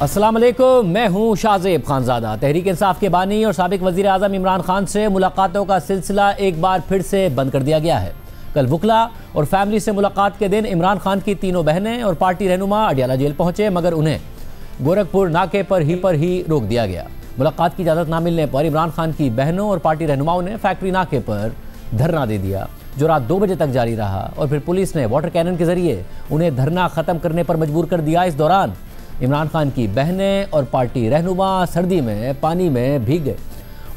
अस्सलाम वालेकुम, मैं हूं शाहजेब खानजादा। तहरीक इंसाफ के बानी और साबिक वज़ीर आज़म इमरान खान से मुलाकातों का सिलसिला एक बार फिर से बंद कर दिया गया है। कल वकला और फैमिली से मुलाकात के दिन इमरान खान की तीनों बहनें और पार्टी रहनुमा अडियाला जेल पहुंचे, मगर उन्हें गोरखपुर नाके पर ही रोक दिया गया। मुलाकात की इजाज़त न मिलने पर इमरान खान की बहनों और पार्टी रहनुमाओं ने फैक्ट्री नाके पर धरना दे दिया, जो रात 2 बजे तक जारी रहा और फिर पुलिस ने वाटर कैनन के जरिए उन्हें धरना ख़त्म करने पर मजबूर कर दिया। इस दौरान इमरान खान की बहनें और पार्टी रहनुमा सर्दी में पानी में भीग गए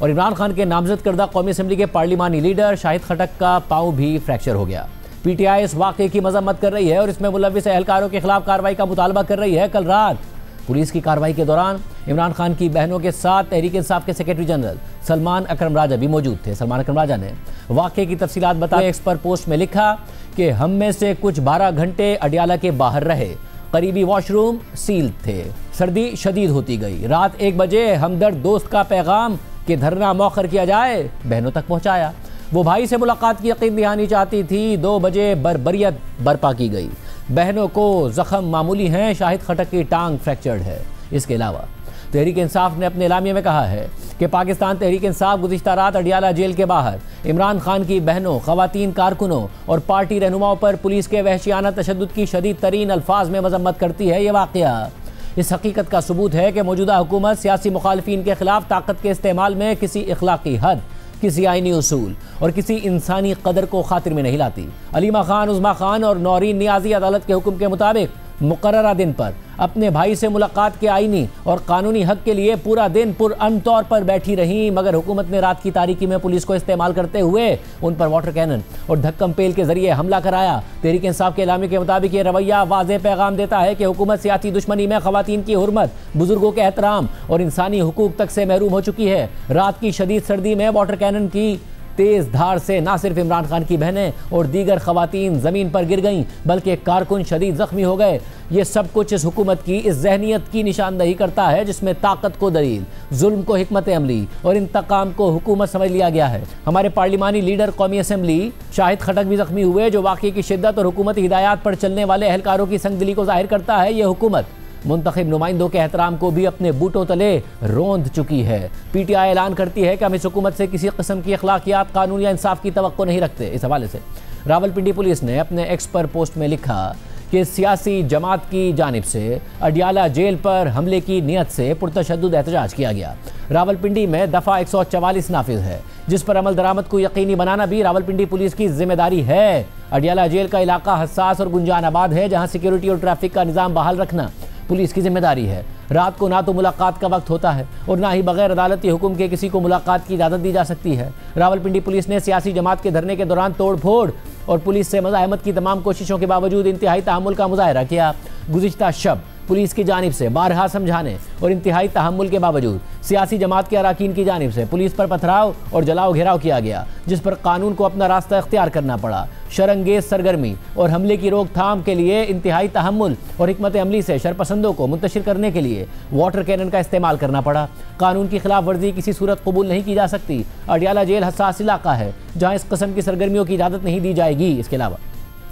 और इमरान खान के नामजद करदा कौमी असम्बली के पार्लिमानी लीडर शाहिद खटक का पाँव भी फ्रैक्चर हो गया। पीटीआई इस वाक़े की मजम्मत कर रही है और इसमें मुलव्विस एहलकारों के खिलाफ कार्रवाई का मुतालबा कर रही है। कल रात पुलिस की कार्रवाई के दौरान इमरान खान की बहनों के साथ तहरीक इंसाफ के सेक्रेटरी जनरल सलमान अकरम राजा भी मौजूद थे। सलमान अकरम राजा ने वाक़े की तफसीलात बताए। एक्स पर पोस्ट में लिखा कि हम में से कुछ 12 घंटे अडियाला के बाहर रहे, करीबी वॉशरूम सील थे, सर्दी शदीद होती गई। रात 1 बजे हमदर्द दोस्त का पैगाम कि धरना मौखर किया जाए बहनों तक पहुंचाया। वो भाई से मुलाकात की यकीन दहानी चाहती थी। 2 बजे बर्बरियत बर्पा की गई। बहनों को जख्म मामूली हैं, शाहिद खटक की टांग फ्रैक्चर्ड है। इसके अलावा तहरीक इंसाफ ने अपने एलामिया में कहा है कि पाकिस्तान तहरीक इंसाफ गुज़िश्ता रात अडियाला जेल के बाहर इमरान खान की बहनों, ख़वातीन कारकुनों और पार्टी रहनुमाओं पर पुलिस के वहशियाना तशद्दुद की शदीद तरीन अल्फाज में मजम्मत करती है। ये वाक़या इस हकीकत का सबूत है कि मौजूदा हुकूमत सियासी मुखालफीन के खिलाफ ताकत के इस्तेमाल में किसी इखलाकी हद, किसी आइनी उसूल और किसी इंसानी कदर को खातिर में नहीं लाती। अलीमा खान, उज़मा खान और नौरीन नियाज़ी अदालत के हुक्म के मुताबिक मुकर्ररा दिन पर अपने भाई से मुलाकात के आईनी और कानूनी हक के लिए पूरा दिन पुरअमन तौर पर बैठी रहीं, मगर हुकूमत ने रात की तारीकी में पुलिस को इस्तेमाल करते हुए उन पर वाटर कैनन और धक्कम पेल के जरिए हमला कराया। तहरीक इंसाफ के एलामे के मुताबिक ये रवैया वाज़ेह पैगाम देता है कि हुकूमत सियासी दुश्मनी में ख़वातीन की हुर्मत, बुजुर्गों के एहतराम और इंसानी हुकूक तक से महरूम हो चुकी है। रात की शदीद सर्दी में वाटर कैनन की तेज धार से न सिर्फ इमरान खान की बहनें और दीगर खवातीन ज़मीन पर गिर गईं, बल्कि कारकुन शदीद ज़ख्मी हो गए। ये सब कुछ इस हुकूमत की इस जहनीत की निशानदही करता है जिसमें ताकत को दलील, जुल्म को हिकमत अमली और इंतकाम को हुकूमत समझ लिया गया है। हमारे पार्लिमानी लीडर कौमी असम्बली शाहिद खटक भी ज़ख्मी हुए, जो वाक़े की शिद्दत और हुकूमती हिदायत पर चलने वाले एहलकारों की संगदिली को जाहिर करता है। ये हुकूमत मुंतखब नुमाइंदों के एहतराम को भी अपने बूटों तले रोंद चुकी है। पीटीआई ऐलान करती है कि हम इस हुकूमत से किसी किस्म की अखलाकियात, कानून या इंसाफ की तवक्को नहीं रखते। इस हवाले से रावलपिंडी पुलिस ने अपने एक्स पर पोस्ट में लिखा कि सियासी जमात की जानिब से अडियाला जेल पर हमले की नीयत से पुरतशद्दुद एहतजाज किया गया। रावलपिंडी में दफ़ा 144 नाफिज है, जिस पर अमल दरामद को यकीनी बनाना भी रावलपिंडी पुलिस की जिम्मेदारी है। अडियाला जेल का इलाका हसास और गुंजान आबाद है, जहाँ सिक्योरिटी और ट्रैफिक का निज़ाम बहाल रखना पुलिस की जिम्मेदारी है। रात को ना तो मुलाकात का वक्त होता है और ना ही बगैर अदालती हुक्म के किसी को मुलाकात की इजाज़त दी जा सकती है। रावलपिंडी पुलिस ने सियासी जमात के धरने के दौरान तोड़ फोड़ और पुलिस से मज़ाहमत की तमाम कोशिशों के बावजूद इंतहाई तहम्मुल का मुजाहरा किया। गुज़िश्ता शब पुलिस की जानिब से बारहा समझाने और इंतहाई तहम्मुल के बावजूद सियासी जमात के अराकीन की जानिब से पुलिस पर पथराव और जलाओ घेराव किया गया, जिस पर कानून को अपना रास्ता इख्तियार करना पड़ा। शरंगेज सरगर्मी और हमले की रोकथाम के लिए इंतहाई तहम्मुल और हिकमत अमली से शरपसंदों को मुंतशिर करने के लिए वाटर कैनन का इस्तेमाल करना पड़ा। कानून की खिलाफ वर्जी किसी सूरत कबूल नहीं की जा सकती। अडियाला जेल हसास इलाका है जहाँ इस किस्म की सरगर्मियों की इजाज़त नहीं दी जाएगी। इसके अलावा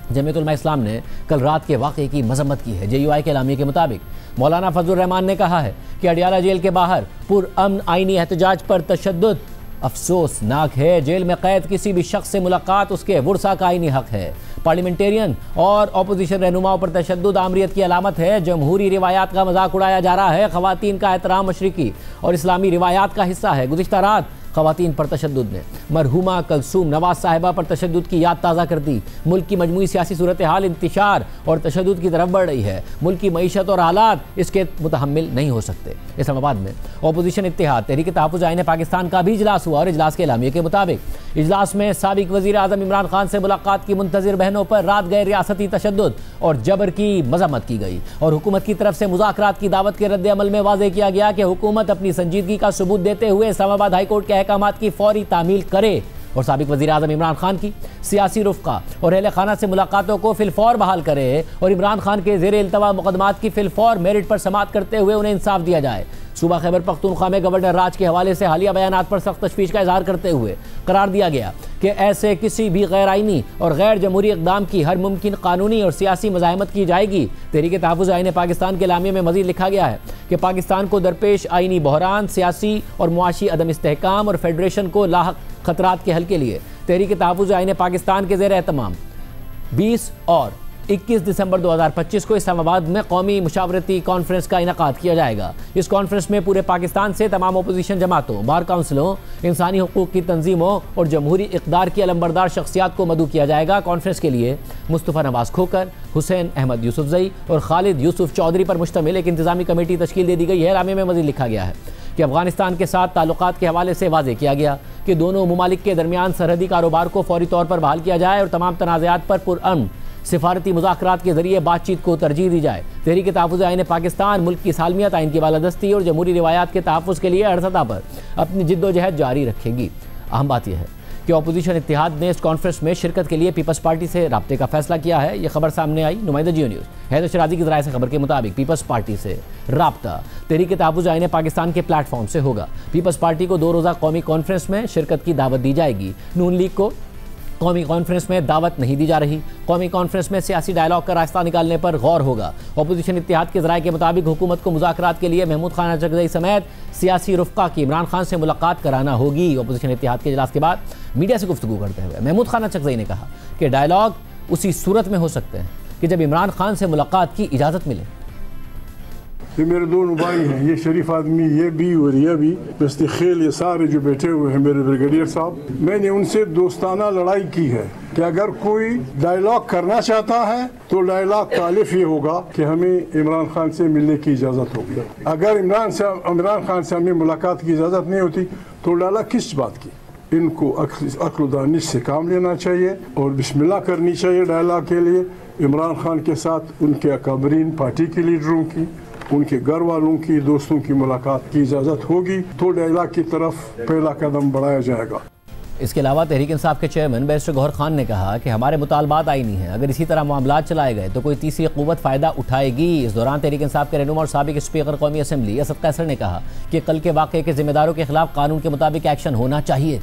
जमीयत उलमा इस्लाम ने कल रात के वाक़े की मजम्मत की है। JUI के एलामिया के मुताबिक मौलाना फजलुर रहमान ने कहा है कि अडियाला जेल के बाहर पुरअमन आइनी एहतजाज पर तशद्दुद अफसोसनाक है। जेल में कैद किसी भी शख्स से मुलाकात उसके वुरसा का आइनी हक है। पार्लियामेंटेरियन और अपोजिशन रहनुमाओं पर तशद्दुद आमरीत की अलामत है। जमहूरी रिवायात का मजाक उड़ाया जा रहा है। ख़वातीन का एहतराम मशरिकी और इस्लामी रिवायात का हिस्सा है। गुज़िश्ता रात ख़वातीन पर तशद्दुद ने मरहुमा कलसूम नवाज साहिबा पर तशद्दुद की याद ताज़ा कर दी। मुल्क की मजमूई सियासी सूरत हाल इंतशार और तशद्दुद की तरफ बढ़ रही है। मुल्क की मईशत और हालात इसके मुतहम्मिल नहीं हो सकते। इस्लामाबाद में अपोजिशन इत्तेहाद तहरीक तहफ़्फ़ुज़ आईन पाकिस्तान का भी इजलास हुआ और इजलास के एलामिया के मुताबिक इजलास में साबिक वज़ीर आज़म इमरान खान से मुलाकात की मुंतज़िर बहनों पर रात गए रियासती तशद्दुद और जबर की मजम्मत की गई और हुकूमत की तरफ से मुज़ाकरात की दावत के रद्द अमल में वाज़ेह किया गया कि हुकूमत अपनी संजीदगी का सबूत देते हुए इस्लामाबाद हाई कोर्ट के अहकामात की फौरी तामील करे और साबिक वज़ीर आज़म इमरान खान की सियासी रुफ़क़ा और अहले खाना से मुलाकातों को फिलफौर बहाल करे और इमरान खान के ज़ेर इल्तवा मुक़दमात की फिलफौर मेरिट पर समाअत करते हुए उन्हें इंसाफ दिया जाए। सूबा खैबर पख्तूनख्वा में गवर्नर राज के हवाले से हालिया बयानात पर सख्त तशवीश का इजहार करते हुए करार दिया गया कि ऐसे किसी भी गैर आइनी और गैर जमहूरी इक़दाम की हर मुमकिन कानूनी और सियासी मज़ाहमत की जाएगी। तहरीक तहफ़्फ़ुज़ आईन पाकिस्तान के लामिये में मज़ीद लिखा गया है कि पाकिस्तान को दरपेश आइनी बहरान, सियासी और मुआशी अदम इस्तेहकाम और फेडरेशन को लाहक खतरात के हल के लिए तहरीक तहफ़्फ़ुज़ आईन पाकिस्तान के ज़ेर एहतमाम 20 और 21 दिसंबर 2025 को इस्लामाबाद में कौमी मुशावरती कॉन्फ्रेंस का इनेकाद किया जाएगा। इस कॉन्फ्रेंस में पूरे पाकिस्तान से तमाम अपोजिशन जमातों, बार काउंसिलों, इंसानी हुकूक की तंजीमों और जमहूरी इक़दार की अलमबरदार शख्सियात को मदऊ किया जाएगा। कॉन्फ्रेंस के लिए मुस्तफ़ा नवाज़ खोकर, हुसैन अहमद यूसुफजई और खालिद यूसुफ चौधरी पर मुश्तमिल एक इंतजामी कमेटी तश्कील दे दी गई है। नामे में मज़ीद लिखा गया है कि अफगानिस्तान के साथ ताल्लुकात के हवाले से वाज़ेह किया गया कि दोनों ममालिक के दरमियान सरहदी कारोबार को फौरी तौर पर बहाल किया जाए और तमाम तनाज़ात पर पुरअमन सिफारती मुज़ाकरात के जरिए बातचीत को तरजीह दी जाए। तहरीक तहफ़्फ़ुज़ आईन पाकिस्तान मुल्क की सालमियत, आइन की बालादस्ती और जमहूरी रिवायात के तहफ़्फ़ुज़ के लिए हर सतह पर अपनी जिद्दोजहद जारी रखेगी। अहम बात यह है कि अपोजिशन इत्तेहाद ने इस कॉन्फ्रेंस में शिरकत के लिए पीपल्स पार्टी से राब्ते का फैसला किया है। यह खबर सामने आई नुमाइंदा जियो न्यूज़ हैदर शराजी की ज़राए से खबर के मुताबिक पीपल्स पार्टी से राब्ता तहरीक तहफ़्फ़ुज़ आईन पाकिस्तान के प्लेटफॉर्म से होगा। पीपल्स पार्टी को 2 रोज़ा कौमी कॉन्फ्रेंस में शिरकत की दावत दी जाएगी। नून लीग को कौमी कॉन्फ्रेंस में दावत नहीं दी जा रही। कौमी कॉन्फ्रेंस में सियासी डायलॉग का रास्ता निकालने पर गौर होगा। अपोजिशन इत्तेहाद के ज़राए के मुताबिक हुकूमत को मुज़ाकरात के लिए महमूद खान अचकज़ई समेत सियासी रुफ़्क़ा की इमरान खान से मुलाकात कराना होगी। अपोजिशन इत्तेहाद के इजलास के बाद मीडिया से गुफ्तगू करते हुए महमूद खान अचकज़ई ने कहा कि डायलॉग उसी सूरत में हो सकते हैं कि जब इमरान खान से मुलाकात की इजाज़त मिले। ये मेरे दोनों भाई हैं, ये शरीफ आदमी, ये भी और ये भी बस्ती खेल, ये सारे जो बैठे हुए हैं मेरे ब्रिगेडियर साहब। मैंने उनसे दोस्ताना लड़ाई की है कि अगर कोई डायलॉग करना चाहता है तो डायलॉग तालिफ ये होगा कि हमें इमरान खान से मिलने की इजाज़त होगी। अगर इमरान खान से हमें मुलाकात की इजाज़त नहीं होती तो डायलॉग किस बात की। इनको अक्ल दानिश से काम लेना चाहिए और बिस्मिल्लाह करनी चाहिए डायलॉग के लिए। इमरान खान के साथ उनके अकाबरीन पार्टी के लीडरों की, उनके घर वालों की, दोस्तों की मुलाकात की इजाज़त होगी तो डायलॉग की तरफ पहला कदम बढ़ाया जाएगा। इसके अलावा तहरीक इंसाफ के चेयरमैन बैरिस्टर गौहर खान ने कहा कि हमारे मुतालबात आईनी हैं, अगर इसी तरह मामलात चलाए गए तो कोई तीसरी क़ुव्वत फ़ायदा उठाएगी। इस दौरान तहरीक इंसाफ के रहनुमा और साबिक़ स्पीकर कौमी असम्बली असद कैसर ने कहा कि कल के वाक़े के ज़िम्मेदारों के खिलाफ कानून के मुताबिक एक्शन होना चाहिए।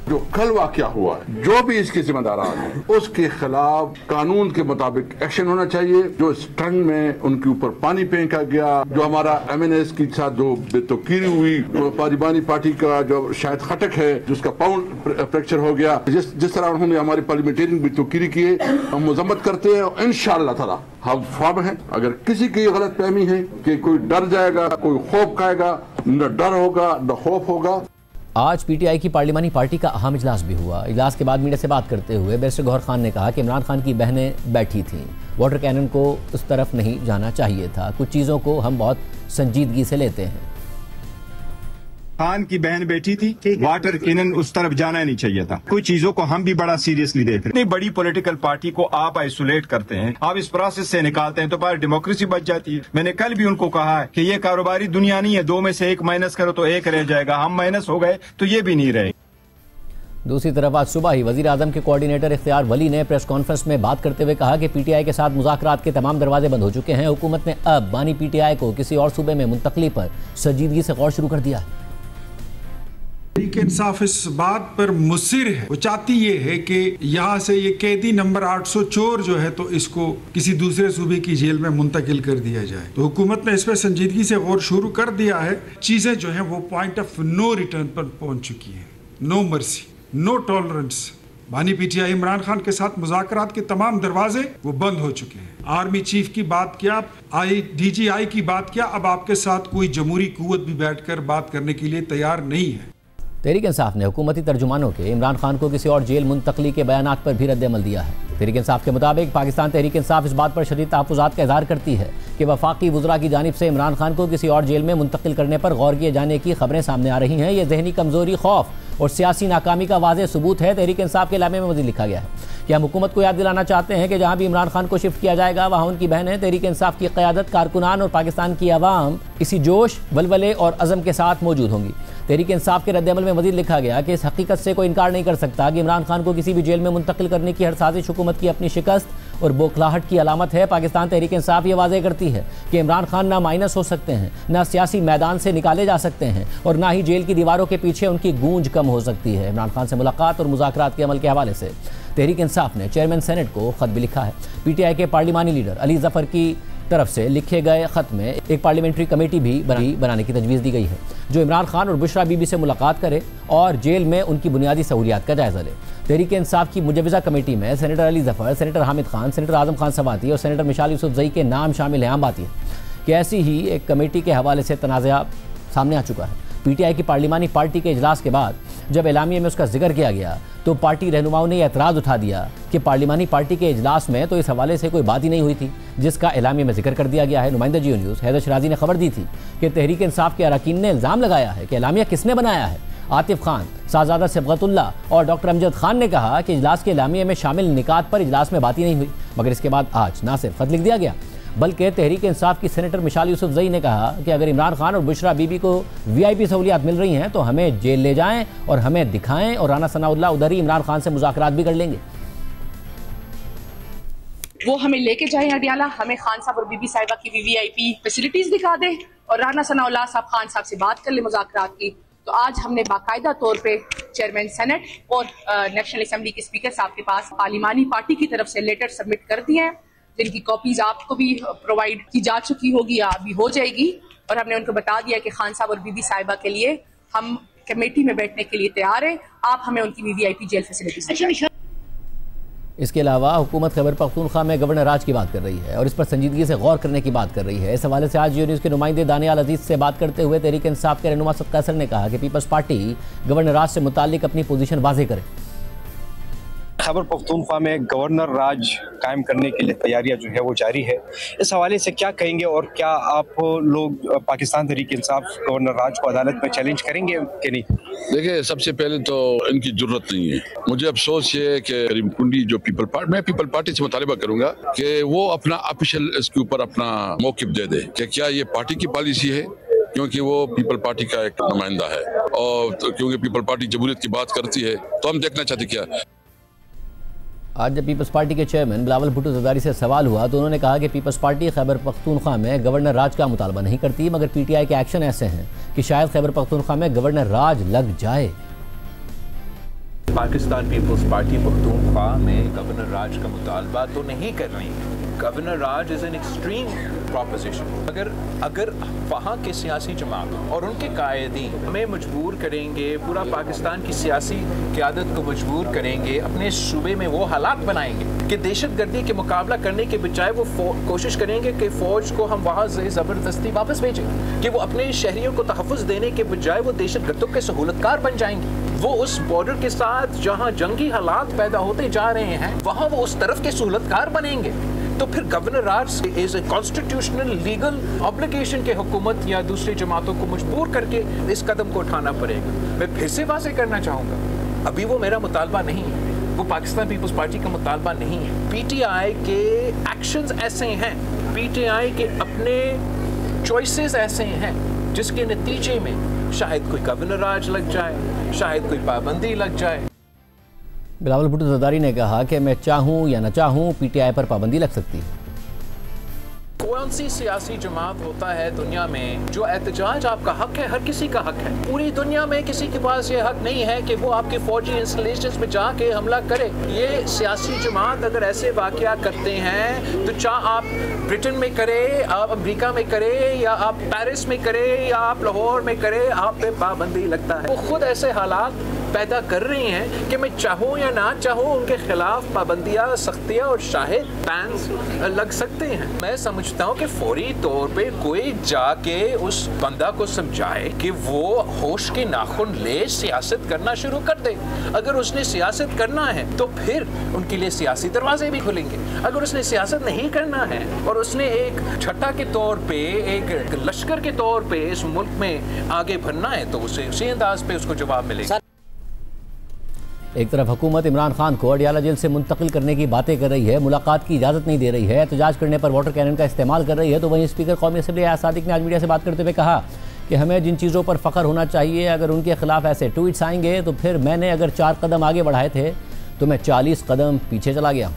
जो कल वाक़या हुआ है, जो भी इसके जिम्मेदारान हैं उसके खिलाफ कानून के मुताबिक एक्शन होना चाहिए। जो स्टंग में उनके ऊपर पानी फेंका गया, जो हमारा MNS के साथ जो बेतौकीरी हुई, पार्लिमानी पार्टी का जो शायद खटक है जिसका पाउंड फ्रैक्चर हो गया, जिस तरह उन्होंने हमारे पार्लियामेंटेरियन बेतौकीरी किए, हम मजम्मत करते हैं और इंशाअल्लाह ताला हम फॉर्म हैं। अगर किसी की गलत फहमी है कि कोई डर जाएगा, कोई खौफ खाएगा, न डर होगा न खौफ होगा। आज PTI की पार्लिमानी पार्टी का अहम इजलास भी हुआ। इजलास के बाद मीडिया से बात करते हुए बैरिस्टर गौहर खान ने कहा कि इमरान खान की बहनें बैठी थीं, वाटर कैनन को उस तरफ नहीं जाना चाहिए था। कुछ चीज़ों को हम बहुत संजीदगी से लेते हैं। खान की बहन बैठी थी, वाटर कैनन उस तरफ जाना नहीं चाहिए था। कुछ चीजों को हम भी बड़ा सीरियसली देख रहे हैं। इतनी बड़ी पॉलिटिकल पार्टी को आप आइसोलेट करते हैं, आप इस प्रोसेस से निकालते हैं तो पार्टी डेमोक्रेसी बच जाती है। मैंने कल भी उनको कहा है कि ये कारोबारी दुनिया नहीं है, 2 में से 1 माइनस करो तो 1 रह जाएगा। हम माइनस हो गए तो ये भी नहीं रहे। दूसरी तरफ आज सुबह ही वज़ीर आज़म के कोऑर्डिनेटर इख्तियार वली ने प्रेस कॉन्फ्रेंस में बात करते हुए कहा कि PTI के साथ मुज़ाकरात के तमाम दरवाजे बंद हो चुके हैं। हुकूमत ने अब बानी PTI को किसी और सूबे में मुंतकली पर संजीदगी से गौर शुरू कर दिया है। तहरीक इंसाफ इस बात पर मुसिर है, वो चाहती ये है कि यहाँ से ये कैदी नंबर 800 चोर जो है तो इसको किसी दूसरे सूबे की जेल में मुंतकिल कर दिया जाए। तो हुकूमत ने इस पर संजीदगी से गौर शुरू कर दिया है। चीजें जो है वो पॉइंट ऑफ नो रिटर्न पर पहुंच चुकी है। No mercy, no tolerance. बानी PTI इमरान खान के साथ मुज़ाकरात के तमाम दरवाजे वो बंद हो चुके हैं। आर्मी चीफ की बात किया, DGI की बात किया, अब आपके साथ कोई जमहूरी कुव्वत भी बैठकर बात करने के लिए तैयार नहीं है। तहरीक इंसाफ ने हुकूमती तर्जुमानों के इमरान खान को किसी और जेल मुंतकली के बयानात पर भी रद्द-ए-अमल दिया है। तहरीक इंसाफ के मुताबिक पाकिस्तान तहरीक इंसाफ इस बात पर शदीद तहफ़्फ़ुज़ात का इज़हार करती है कि वफाकी वज़रा की जानिब से इमरान खान को किसी और जेल में मुंतकिल करने पर गौर किए जाने की खबरें सामने आ रही हैं। ये ज़हनी कमज़ोरी, खौफ और सियासी नाकामी का वाज़ेह सबूत है। तहरीक इंसाफ के लामे में मज़ीद लिखा गया है कि हम हुकूमत को याद दिलाना चाहते हैं कि जहाँ भी इमरान खान को शिफ्ट किया जाएगा वहाँ उनकी बहनें, तहरीक इंसाफ की क़यादत, कारकुनान और पाकिस्तान की आवाम इसी जोश, वलवले और अज़म के साथ मौजूद होंगी। तहरीक इंसाफ के रद्द-ए-अमल में मज़ीद लिखा गया कि इस हकीकत से कोई इनकार नहीं कर सकता कि इमरान खान को किसी भी जेल में मुंतकिल करने की हर साजिश हुकूमत की अपनी शिकस्त और बौखलाहट की अलामत है। पाकिस्तान तहरीक इंसाफ ये वाज़ेह करती है कि इमरान खान ना माइनस हो सकते हैं, ना सियासी मैदान से निकाले जा सकते हैं और ना ही जेल की दीवारों के पीछे उनकी गूंज कम हो सकती है। इमरान खान से मुलाकात और मुज़ाकरात के अमल के हवाले से तहरीक इंसाफ ने चेयरमैन सेनेट को खत भी लिखा है। पीटीआई के पार्लिमानी लीडर अली जफर की तरफ से लिखे गए खत में एक पार्लियामेंट्री कमेटी भी बनाने की तजवीज़ दी गई है जो इमरान खान और बुशरा बीबी से मुलाकात करे और जेल में उनकी बुनियादी सहूलियात का जायजा ले। तहरीक इंसाफ की मुजव्वज़ा कमेटी में senator Ali Zafar, senator Hamid Khan, senator Azam Khan Swati और सेनेटर मिशाल यूसुफजई के नाम शामिल हैं। आम बात यह कि ऐसी ही एक कमेटी के हवाले से तनाज़ा सामने आ चुका है। पीटीआई की पार्लिमानी पार्टी के इजलास के बाद जब एलामिया में उसका जिक्र किया गया तो पार्टी रहनुमाओं ने यह एतराज़ उठा दिया कि पार्लिमानी पार्टी के इजलास में तो इस हवाले से कोई बात ही नहीं हुई थी जिसका एलामिया में जिक्र कर दिया गया है। नुमाइंदा जियो न्यूज़ हैदर शराजी ने खबर दी थी कि तहरीक इंसाफ के अरकान ने इल्ज़ाम लगाया है कि एलामिया किसने बनाया है। आतिफ खान, साहज़ादा सिबगतुल्ला और डॉक्टर अमजद खान ने कहा कि इजलास के एलामिया में शामिल निकात पर इजलास में बात ही नहीं हुई, मगर इसके बाद आज ना सिर्फ खत लिख दिया गया बल्कि तहरीक इंसाफ की सेनेटर मिशाल यूसुफजई ने कहा कि अगर इमरान खान और बुशरा बीबी को वीआईपी सहूलियात मिल रही हैं तो हमें जेल ले जाएं और हमें दिखाएं और राना सनाउल्लाह उधर ही इमरान खान से मुज़ाकरात भी कर लेंगे। वो हमें लेके जाए अडियाला, हमें खान साहब और बीबी साहिबा की वीवीआईपी फैसिलिटीज दिखा दे और राना सनाउल्लाह साहब खान साहब से बात कर ले मुज़ाकरात की। तो आज हमने बाकायदा तौर पे चेयरमैन सेनेट और नेशनल असेंबली के स्पीकर साहब के पास पार्लिमानी पार्टी की तरफ से लेटर सबमिट कर दिए हैं जिनकी कॉपीज आपको भी प्रोवाइड की जा चुकी होगी या अभी हो जाएगी। और हमने उनको बता दिया कि खान साहब और बीबी साहिबा के लिए हम कमेटी में बैठने के लिए तैयार हैं, आप हमें उनकी वीवीआईपी जेल फैसिलिटीज। इसके अलावा हुकूमत खैबर पख्तूनख्वा में गवर्नर राज की बात कर रही है और इस पर संजीदगी से गौर करने की बात कर रही है। इस हवाले से आज जियो न्यूज़ के नुमाइंदे दानियाल अजीज से बात करते हुए तहरीक इंसाफ के रहनुमा सदका असर ने कहा कि पीपल्स पार्टी गवर्नर राज से मुताल्लिक अपनी पोजीशन वाज़ेह करे। खैबर पख्तूनख्वा में गवर्नर राज कायम करने के लिए तैयारियां जो है वो जारी है। इस हवाले से क्या कहेंगे और क्या आप लोग पाकिस्तान तहरीक इंसाफ गवर्नर राज को अदालत में चैलेंज करेंगे कि नहीं? देखिए, सबसे पहले तो इनकी जरूरत नहीं है। मुझे अफसोस ये है कि करीम कुंडी जो मैं पीपल पार्टी से मुतालिबा करूंगा कि वो अपना ऑफिशियल इसके ऊपर अपना मौक़िफ़ दे दे कि क्या ये पार्टी की पॉलिसी है, क्योंकि वो पीपल पार्टी का एक नुमाइंदा है और क्योंकि पीपल पार्टी जमहूरियत की बात करती है तो हम देखना चाहते क्या। आज जब पीपल्स पार्टी के चेयरमैन बिलावल भुट्टो ज़रदारी से सवाल हुआ तो उन्होंने कहा कि पीपल्स पार्टी खैबर पख्तूनख्वा में गवर्नर राज का मुतालबा नहीं करती, मगर पीटीआई के एक्शन ऐसे हैं कि शायद खैबर पख्तूनख्वा में गवर्नर राज लग जाए। पाकिस्तान पीपल्स पार्टी पख्तूनख्वा में गवर्नर राज का मुतालबा तो नहीं कर रही है। Governor Raj is an extreme proposition. अगर वहाँ के सियासी जमात और उनके कायदीन हमें मजबूर करेंगे, पूरा पाकिस्तान की सियासी क़यादत को मजबूर करेंगे, अपने सूबे में वो हालात बनाएंगे कि दहशतगर्दी के मुकाबला करने के बजाय वो कोशिश करेंगे कि फ़ौज को हम वहाँ से ज़बरदस्ती वापस भेजें, कि वो अपने शहरियों को तहफ़्फ़ुज़ देने के बजाय वो दहशतगर्दों के सहूलतकार बन जाएंगे। वो उस बॉर्डर के साथ जहाँ जंगी हालात पैदा होते जा रहे हैं वहाँ वो उस तरफ के सहूलतकार बनेंगे। तो फिर governor Raj is a constitutional legal obligation के हुकूमत या दूसरी जमातों को मजबूर करके इस कदम को उठाना पड़ेगा। मैं फिर से वाज़ेह करना चाहूँगा, अभी वो मेरा मुतालबा नहीं है, वो पाकिस्तान पीपल्स पार्टी का मुतालबा नहीं है। पीटीआई के एक्शंस ऐसे हैं, पीटीआई के अपने चॉइसेस ऐसे हैं जिसके नतीजे में शायद कोई गवर्नर राज लग जाए, शायद कोई पाबंदी लग जाए। बिलावल भुट्टो ज़रदारी ने कहा कि मैं चाहूँ या न चाहूँ पीटीआई पर पाबंदी लग सकती है। कौन सी सियासी जमात होता है दुनिया में जो एहतजाज आपका हक है, हर किसी का हक है। पूरी दुनिया में किसी के पास ये हक नहीं है कि वो आपके फौजी इंस्टॉलेशंस में जाके हमला करे। ये सियासी जमात अगर ऐसे वाक़या करते हैं तो चाहे आप ब्रिटेन में करें, आप अमेरिका में करें, या आप पेरिस में करें, या आप लाहौर में करें, आप पे पाबंदी लगता है। वो खुद ऐसे हालात पैदा कर रही हैं कि मैं चाहूँ या ना चाहूँ उनके खिलाफ पाबंदियाँ, सख्तियाँ और शायद बैन्स लग सकते हैं। मैं समझता हूँ कि फौरी तौर पे कोई जाके उस बंदा को समझाए कि वो होश के नाखून ले सियासत करना शुरू कर दे। अगर उसने सियासत करना है तो फिर उनके लिए सियासी दरवाजे भी खुलेंगे। अगर उसने सियासत नहीं करना है और उसने एक छट्टा के तौर पे, एक लश्कर के तौर पे इस मुल्क में आगे बढ़ना है तो उसे उसी अंदाज पे उसको जवाब मिलेगा। एक तरफ हुकूमत इमरान खान को अडियाला जेल से मुंतकिल करने की बातें कर रही है, मुलाकात की इजाज़त नहीं दे रही है, एहतजाज करने पर वाटर कैनन का इस्तेमाल कर रही है, तो वहीं स्पीकर कौमी असम्बली अयाज सादिक ने आज मीडिया से बात करते हुए कहा कि हमें जिन चीज़ों पर फ़ख्र होना चाहिए, अगर उनके खिलाफ ऐसे ट्वीट्स आएंगे तो फिर मैंने अगर 4 कदम आगे बढ़ाए थे तो मैं 40 कदम पीछे चला गया।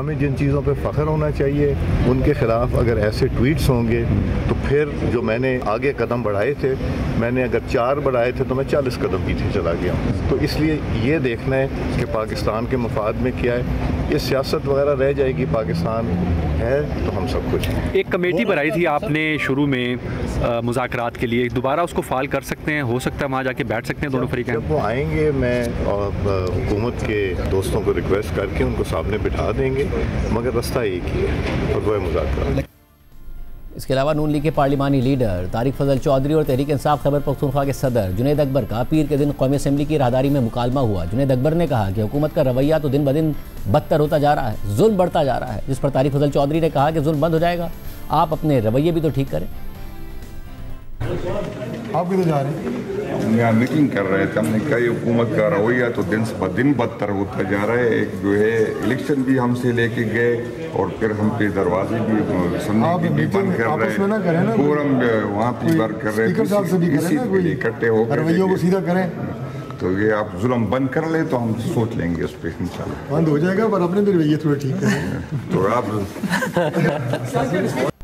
हमें जिन चीज़ों पे फ़ख्र होना चाहिए उनके ख़िलाफ़ अगर ऐसे ट्वीट्स होंगे तो फिर जो मैंने आगे कदम बढ़ाए थे, मैंने अगर 4 बढ़ाए थे तो मैं 40 कदम पीछे चला गया हूँ। तो इसलिए ये देखना है कि पाकिस्तान के मफाद में क्या है। ये सियासत वगैरह रह जाएगी, पाकिस्तान है तो हम सब कुछ हैं। एक कमेटी बनाई थी आपने शुरू में मुज़ाकरात के लिए, दोबारा उसको फाल कर सकते हैं? हो सकता है वहाँ जाके बैठ सकते हैं दोनों फरीक़ैन? जब वो आएंगे मैं हुकूमत के दोस्तों को रिक्वेस्ट करके उनको सामने बिठा देंगे, मगर रास्ता एक ही है और वो है मुज़ाकरात। इसके अलावा नून लीग के पार्लिमानी लीडर तारिक फजल चौधरी और तहरीक इंसाफ खैबर पख्तूनख्वा के सदर जुनैद अकबर का पीर के दिन कौमी असम्बली की राहदारी में मुकालमा हुआ। जुनैद अकबर ने कहा कि हुकूमत का रवैया तो दिन ब दिन बदतर होता जा रहा है, जुल्म बढ़ता जा रहा है, जिस पर तारिक फजल चौधरी ने कहा कि जुल्म बंद हो जाएगा, आप अपने रवैये भी तो ठीक करें। आप किधर जा रहे हैं? हम यहाँ मीटिंग कर रहे थे, हमने कहा हुकूमत का रवैया तो दिन ब दिन बदतर होता जा रहा है। एक जो है इलेक्शन भी हमसे लेके गए और फिर हम पे दरवाजे भी असम्बली भी बंद कर रहे हैं, फोरम वहाँ पे बंद कर रहे हैं, इकट्ठे होकर रवैयों को सीधा करें। तो ये आप जुल्म बंद कर ले तो हम सोच लेंगे उस पर इंशाल्लाह। बंद हो जाएगा पर अपने भी रवैये थोड़े ठीक करें। तो आप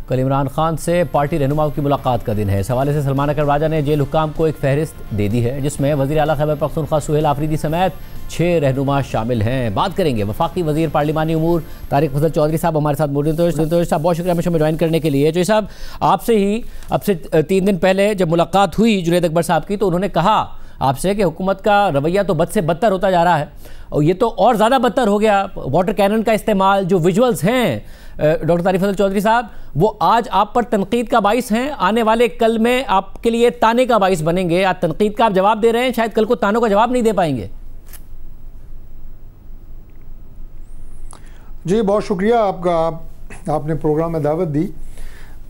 कल इमरान खान से पार्टी रहनुमाओं की मुलाकात का दिन है। इस हवाले से सलमान अकबर राजा ने जेल हुक्काम को एक फहरिस्त दे दी है, जिसमें वज़ीर आला खैबर पख्तूनख्वा सुहेल आफरीदी समेत 6 रहनुमा शामिल हैं। बात करेंगे वफाकी वज़ीर पार्लिमानी उमूर तारिक फजल चौधरी साहब हमारे साथ मौजूद हैं। तो साहब बहुत शुक्रिया हमें ज्वाइन करने के लिए। जो साहब आपसे ही अब से 3 दिन पहले जब मुलाकात हुई जुनैद अकबर साहब की, तो उन्होंने कहा आपसे कि हुकूमत का रवैया तो बद से बदतर होता जा रहा है और ये तो और ज़्यादा बदतर हो गया। वाटर कैनन का इस्तेमाल, जो विजुअल्स हैं डॉक्टर तारिक फजल चौधरी साहब, वो आज आप पर तनकीद का बाइस हैं, आने वाले कल में आपके लिए ताने का बाइस बनेंगे। आज तनकीद का आप जवाब दे रहे हैं, शायद कल को तानों का जवाब नहीं दे पाएंगे। जी बहुत शुक्रिया आपका, आपने प्रोग्राम में दावत दी।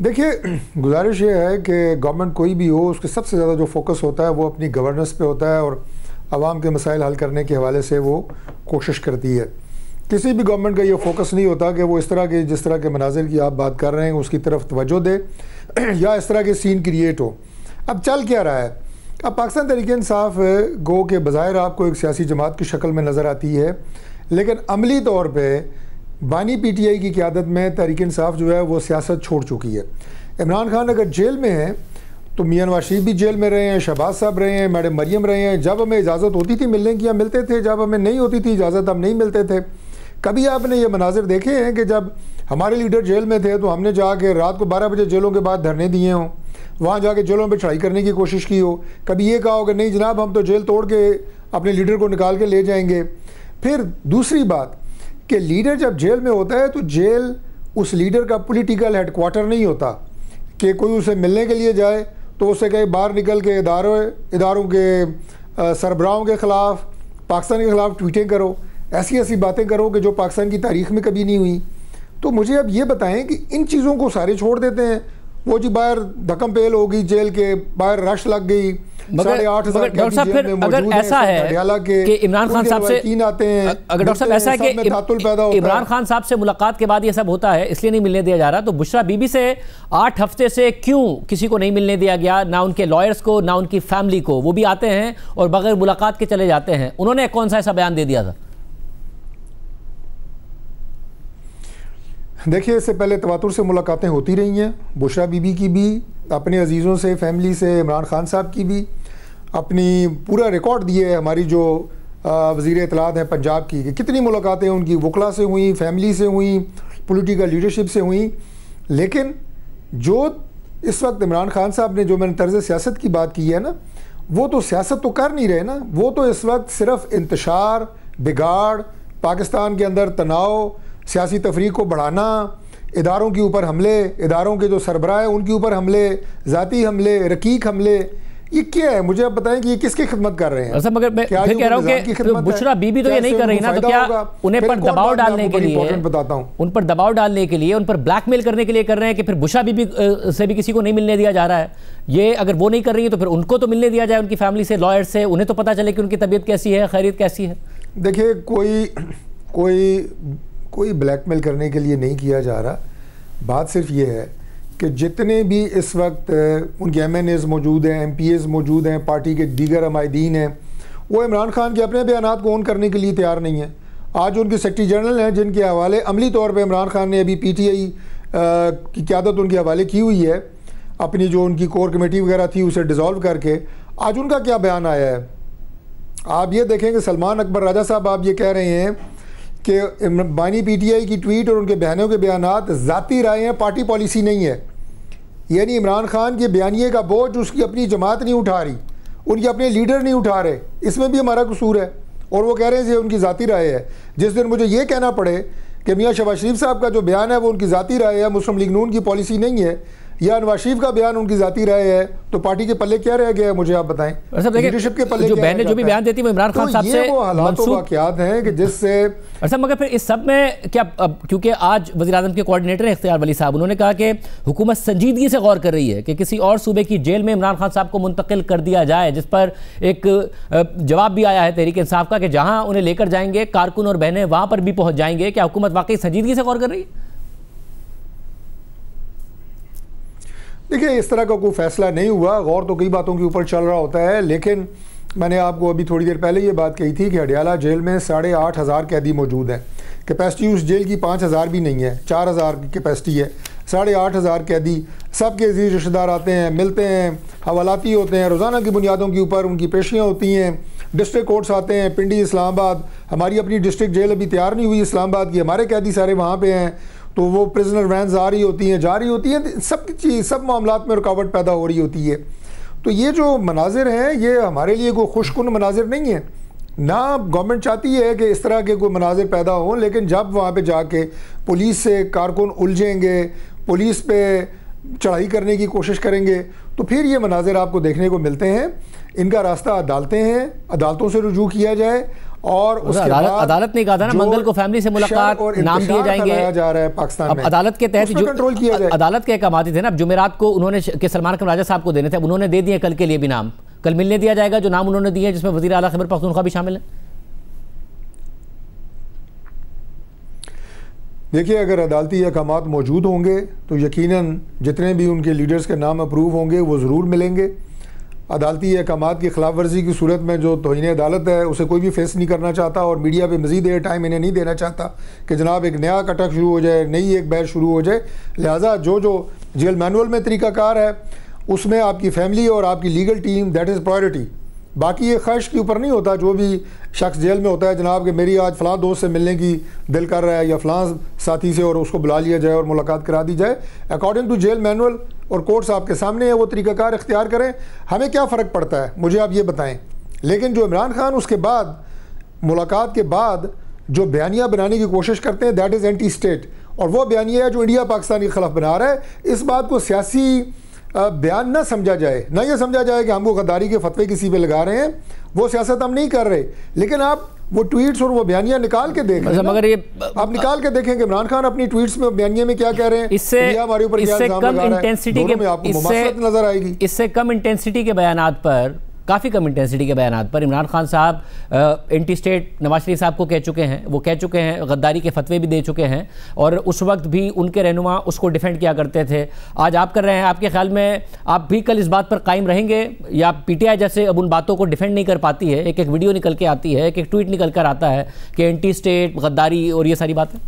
देखिए गुजारिश ये है कि गवर्नमेंट कोई भी हो, उसके सबसे ज़्यादा जो फोकस होता है वो अपनी गवर्नेंस पे होता है और आवाम के मसाइल हल करने के हवाले से वो कोशिश करती है। किसी भी गवर्नमेंट का ये फोकस नहीं होता कि वो इस तरह के जिस तरह के मनाजिर की आप बात कर रहे हैं उसकी तरफ तवज्जो दे या इस तरह के सीन क्रिएट हो। अब चल क्या रहा है? अब पाकिस्तान तहरीक इंसाफ गो के बज़ाहिर आपको एक सियासी जमात की शक्ल में नज़र आती है, लेकिन अमली तौर पर बानी PTI की क़यादत में तहरीक इंसाफ जो है वो सियासत छोड़ चुकी है। इमरान खान अगर जेल में है तो मियां नवाज शरीफ भी जेल में रहे हैं, शहबाज साहब रहे हैं, मैडम मरियम रहे हैं। जब हमें इजाज़त होती थी मिलने की हम मिलते थे, जब हमें नहीं होती थी इजाज़त हम नहीं मिलते थे। कभी आपने ये मनाजिर देखे हैं कि जब हमारे लीडर जेल में थे तो हमने जाके रात को 12 बजे जेलों के बाद धरने दिए हों, वहाँ जाके जेलों पर चढ़ाई करने की कोशिश की हो? कभी ये कहा हो कि नहीं जनाब हम तो जेल तोड़ के अपने लीडर को निकाल के ले जाएंगे? फिर दूसरी बात कि लीडर जब जेल में होता है तो जेल उस लीडर का पॉलिटिकल हेडक्वार्टर नहीं होता कि कोई उसे मिलने के लिए जाए तो उससे कहीं बाहर निकल के इदारों के सरबराहों के ख़िलाफ़, पाकिस्तान के ख़िलाफ़ ट्वीटें करो, ऐसी ऐसी बातें करो कि जो पाकिस्तान की तारीख़ में कभी नहीं हुई। तो मुझे अब ये बताएं कि इन चीज़ों को सारे छोड़ देते हैं। वो जी बाहर धक्कम पेल होगी, जेल के बाहर रश लग गई, 8,500 डॉक्टर साहब फिर अगर ऐसा है कि इमरान खान साहब से तीन आते हैं, अगर डॉक्टर साहब ऐसा है कि इमरान खान साहब से मुलाकात के बाद ये सब होता है इसलिए नहीं मिलने दिया जा रहा, तो बुशरा बीबी से 8 हफ्ते से क्यों किसी को नहीं मिलने दिया गया? ना उनके लॉयर्स को, ना उनकी फैमिली को। वो भी आते हैं और बगैर मुलाकात के चले जाते हैं। उन्होंने कौन सा ऐसा बयान दे दिया था? देखिए इससे पहले तवातुर से मुलाकातें होती रही हैं, बुशरा बीबी की भी, अपने अजीज़ों से, फैमिली से, इमरान खान साहब की भी। अपनी पूरा रिकॉर्ड दिए हमारी जो वज़ीर इत्तलात हैं पंजाब की कि कितनी मुलाकातें उनकी वकला से हुई, फैमिली से हुई, पॉलिटिकल लीडरशिप से हुई। लेकिन जो इस वक्त इमरान खान साहब ने जो मैंने तर्ज़ सियासत की बात की है ना, वो तो सियासत तो कर नहीं रहे ना, वो तो इस वक्त सिर्फ इंतशार, बिगाड़, पाकिस्तान के अंदर तनाव, सियासी तफरीक को बढ़ाना, इदारों के ऊपर हमले, इदारों के जो सरबराह हैं उनके ऊपर हमले, ज़ाती हमले, रकीक हमले, ये क्या है? मुझे आप बताएं कि ये किसकी खिदमत कर रहे हैं? मगर मैं फिर कह रहा हूं कि बुशरा बीबी तो ये नहीं कर रही ना, तो क्या उन्हें पर दबाव डालने के लिए, बताता हूं, उन पर दबाव डालने के लिए, उन पर ब्लैकमेल करने के लिए कर रहे हैं कि फिर बुशरा बीबी से भी किसी को नहीं मिलने दिया जा रहा है? ये अगर वो नहीं कर रही है तो फिर उनको तो मिलने दिया जाए, उनकी फैमिली से, लॉयर से, उन्हें तो पता चले कि उनकी तबीयत कैसी है, खैरियत कैसी है। देखिए कोई ब्लैकमेल करने के लिए नहीं किया जा रहा। बात सिर्फ ये है कि जितने भी इस वक्त उनके MNAs मौजूद हैं, MPAs मौजूद हैं, पार्टी के दीगर अमायदीन हैं, वो इमरान खान के अपने बयानात को ऑन करने के लिए तैयार नहीं है। आज उनके सेक्रेटरी जनरल हैं जिनके हवाले अमली तौर पर इमरान खान ने अभी PTI की क़यादत उनके हवाले की हुई है, अपनी जो उनकी कोर कमेटी वगैरह थी उसे डिज़ोल्व करके। आज उनका क्या बयान आया है, आप ये देखें कि सलमान अकबर राजा साहब आप ये कह रहे हैं कि बानी PTI की ट्वीट और उनके बयानों के बयानात ज़ाती राय हैं, पार्टी पॉलिसी नहीं है। यानी इमरान खान के बयानिए का बोझ उसकी अपनी जमात नहीं उठा रही, उनके अपने लीडर नहीं उठा रहे, इसमें भी हमारा कसूर है। और वो कह रहे हैं ये उनकी ज़ाती राय है। जिस दिन मुझे ये कहना पड़े कि मियाँ शहबाज शरीफ साहब का जो बयान है वो उनकी ज़ाती राय है, मुस्लिम लीग नून की पॉलिसी नहीं है, या नवाज शरीफ का बयान उनकी ज़ाती राय है, तो पार्टी के पल्ले क्या रह गया है, मुझे आप बताएं। लीडरशिप के पल्ले जो बहनें जो भी बयान देती है वो इमरान खान साहब से वो हालात वाक़यात हैं कि जिससे अच्छा, मगर फिर इस सब में क्या, क्योंकि आज वज़ीर-ए-आज़म के कोऑर्डिनेटर हैं इख्तियार वली साहब, उन्होंने कहा कि हुकूमत संजीदगी से गौर कर रही है कि किसी और सूबे की जेल में इमरान खान साहब को मुंतकिल कर दिया जाए, जिस पर एक जवाब भी आया है तहरीक इंसाफ का कि जहां उन्हें लेकर जाएंगे कारकुन और बहनें वहां पर भी पहुंच जाएंगे। क्या हुकूमत वाकई संजीदगी से गौर कर रही है? देखिए, इस तरह का कोई फैसला नहीं हुआ, गौर तो कई बातों के ऊपर चल रहा होता है, लेकिन मैंने आपको अभी थोड़ी देर पहले ये बात कही थी कि अडियाला जेल में 8,500 कैदी मौजूद हैं। कैपेसिटी उस जेल की 5,000 भी नहीं है, 4,000 की कैपेसिटी है। 8,500 कैदी, सबके अजीज रिश्तेदार आते हैं, मिलते हैं, हवालाती होते हैं, रोज़ाना की बुनियादों के ऊपर उनकी पेशियाँ होती हैं, डिस्ट्रिक्ट कोर्ट्स आते हैं, पिंडी, इस्लामाबाद। हमारी अपनी डिस्ट्रिक्ट जेल अभी तैयार नहीं हुई इस्लामाबाद की, हमारे कैदी सारे वहाँ पर हैं, तो वो प्रिजनर वैन्स आ रही होती हैं, जा रही होती हैं, सब चीज़ सब मामलात में रुकावट पैदा हो रही होती है। तो ये जो मनाजिर हैं ये हमारे लिए कोई खुशकुन मनाजिर नहीं है, ना गवर्नमेंट चाहती है कि इस तरह के कोई मनाजिर पैदा हों, लेकिन जब वहाँ पे जाके पुलिस से कारकुन उलझेंगे, पुलिस पे चढ़ाई करने की कोशिश करेंगे, तो फिर ये मनाजिर आपको देखने को मिलते हैं। इनका रास्ता अदालतें हैं, अदालतों से रुजू किया जाए, और उसके बाद अदालत ने कहा था ना मंगल को फैमिली से मुलाकात, नाम दिए जाएंगे जा रहा है पाकिस्तान में। अदालत के तहत जो कंट्रोल किया जाए, अदालत के अहकाम थे ना, जुमेरात को उन्होंने के सलमान अकबर राजा साहब को देने थे, उन्होंने दे दिए कल के लिए भी नाम, कल मिलने दिया जाएगा जो नाम उन्होंने दिए, जिसमें वज़ीर आला खैबर पख्तूनख्वा भी शामिल है। देखिए, अगर अदालती अहकामात मौजूद होंगे तो यकीनन जितने भी उनके लीडर्स के नाम अप्रूव होंगे वो ज़रूर मिलेंगे। अदालती अहकामात की खिलाफ वर्जी की सूरत में जो तौहीन अदालत है उसे कोई भी फेस नहीं करना चाहता, और मीडिया पे मज़ीद एयर टाइम इन्हें नहीं देना चाहता कि जनाब एक नया कटक शुरू हो जाए, नई एक बहस शुरू हो जाए। लिहाजा जो जेल मैनुअल में तरीक़ाकार है उसमें आपकी फैमिली और आपकी legal team, that is priority. बाकी ये ख्वाहिश के ऊपर नहीं होता, जो भी शख्स जेल में होता है जनाब कि मेरी आज फ़लाँ दोस्त से मिलने की दिल कर रहा है या फ़लाँ साथी से, और उसको बुला लिया जाए और मुलाकात करा दी जाए। अकॉर्डिंग टू जेल मैनुअल और कोर्ट्स आपके सामने है, वो तरीक़ाकार इख्तियार करें। हमें क्या फ़र्क पड़ता है, मुझे आप ये बताएं। लेकिन जो इमरान खान उसके बाद मुलाकात के बाद जो बयानिया बनाने की कोशिश करते हैं, दैट इज़ एंटी स्टेट, और वो बयानिया है जो इंडिया पाकिस्तान के खिलाफ बना रहा है। इस बात को सियासी बयान ना समझा जाए, ना ये समझा जाए कि हमको गद्दारी के फतवे किसी पे लगा रहे हैं, वो सियासत हम नहीं कर रहे। लेकिन आप वो ट्वीट्स और वो बयानिया निकाल के देखें, मगर ये आप निकाल के देखें कि इमरान खान अपनी ट्वीट्स में बयानिया में क्या कह रहे हैं, इससे कम इंटेंसिटी के नजर आएगी। इससे कम इंटेंसिटी के बयानात पर, काफ़ी कम इंटेंसिटी के बयानात पर इमरान खान साहब एंटी स्टेट नवाज शरीफ साहब को कह चुके हैं, वो कह चुके हैं, गद्दारी के फतवे भी दे चुके हैं, और उस वक्त भी उनके रहनुमा उसको डिफेंड किया करते थे। आज आप कर रहे हैं, आपके ख्याल में आप भी कल इस बात पर कायम रहेंगे, या PTI जैसे अब उन बातों को डिफेंड नहीं कर पाती है, एक एक वीडियो निकल के आती है, एक एक ट्वीट निकल कर आता है कि एंटी स्टेट, गद्दारी और ये सारी बातें?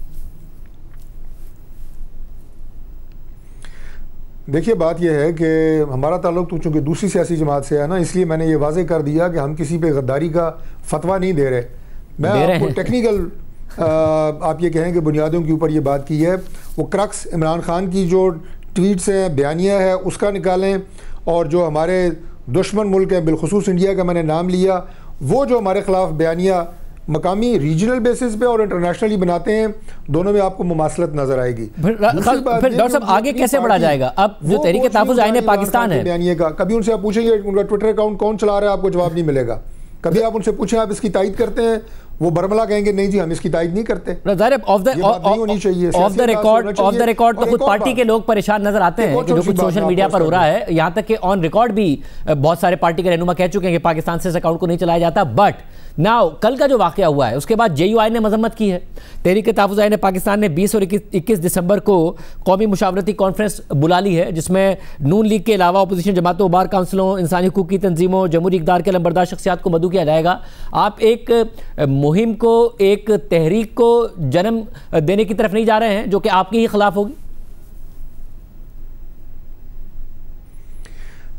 देखिए, बात यह है कि हमारा ताल्लुक तो चूँकि दूसरी सियासी जमात से है ना, इसलिए मैंने ये वाज़े कर दिया कि हम किसी पे गद्दारी का फतवा नहीं दे रहे। मैं आपको टेक्निकल आप ये कहें कि बुनियादों के ऊपर ये बात की है, वो क्रक्स इमरान खान की जो ट्वीट्स हैं, बयानिया है, उसका निकालें, और जो हमारे दुश्मन मुल्क हैं, बिलखुसूस इंडिया का मैंने नाम लिया, वो जो हमारे ख़िलाफ़ बयानिया मकामी रीजनल बेसिस पे और इंटरनेशनली बनाते हैं, दोनों में आपको मुमासलत नजर आएगी। फिर डॉक्टर साहब आगे कैसे बढ़ा जाएगा? अब जो तहरीक तहफ़्फ़ुज़ आईन पाकिस्तान है, बयानिया का कभी उनसे आप पूछेंगे उनका ट्विटर अकाउंट कौन चला रहा है, आपको जवाब नहीं मिलेगा। कभी आप उनसे पूछें आप इसकी तायद करते हैं, वो बरमला कहेंगे नहीं जी हम इसकी तायद नहीं करते। ऑफ द रिकॉर्ड तो खुद पार्टी के लोग परेशान नजर आते हैं कि जो कुछ सोशल मीडिया पर हो रहा है, यहाँ तक कि ऑन रिकॉर्ड भी बहुत सारे पार्टी के रहनुमा कह चुके हैं कि पाकिस्तान से इस अकाउंट को नहीं चलाया जाता। बट नाउ कल का जो वाकया हुआ है उसके बाद JUI ने मजम्मत की है। तहरीक तहफ़्फ़ुज़ आईन पाकिस्तान ने 20 और 21 दिसंबर को कौमी मुशावरती कॉन्फ्रेंस बुला ली है, जिसमें नून लीग के अलावा अपोजिशन जमातों, बार काउंसिलों, इंसानी हकूक़ की तंजीमों, जमहूरी इक़्तिदार के लंबरदार शख्सियात को मदऊ किया जाएगा। आप एक मुहिम को, एक तहरीक को जन्म देने की तरफ नहीं जा रहे हैं जो कि आपके ही खिलाफ होगी?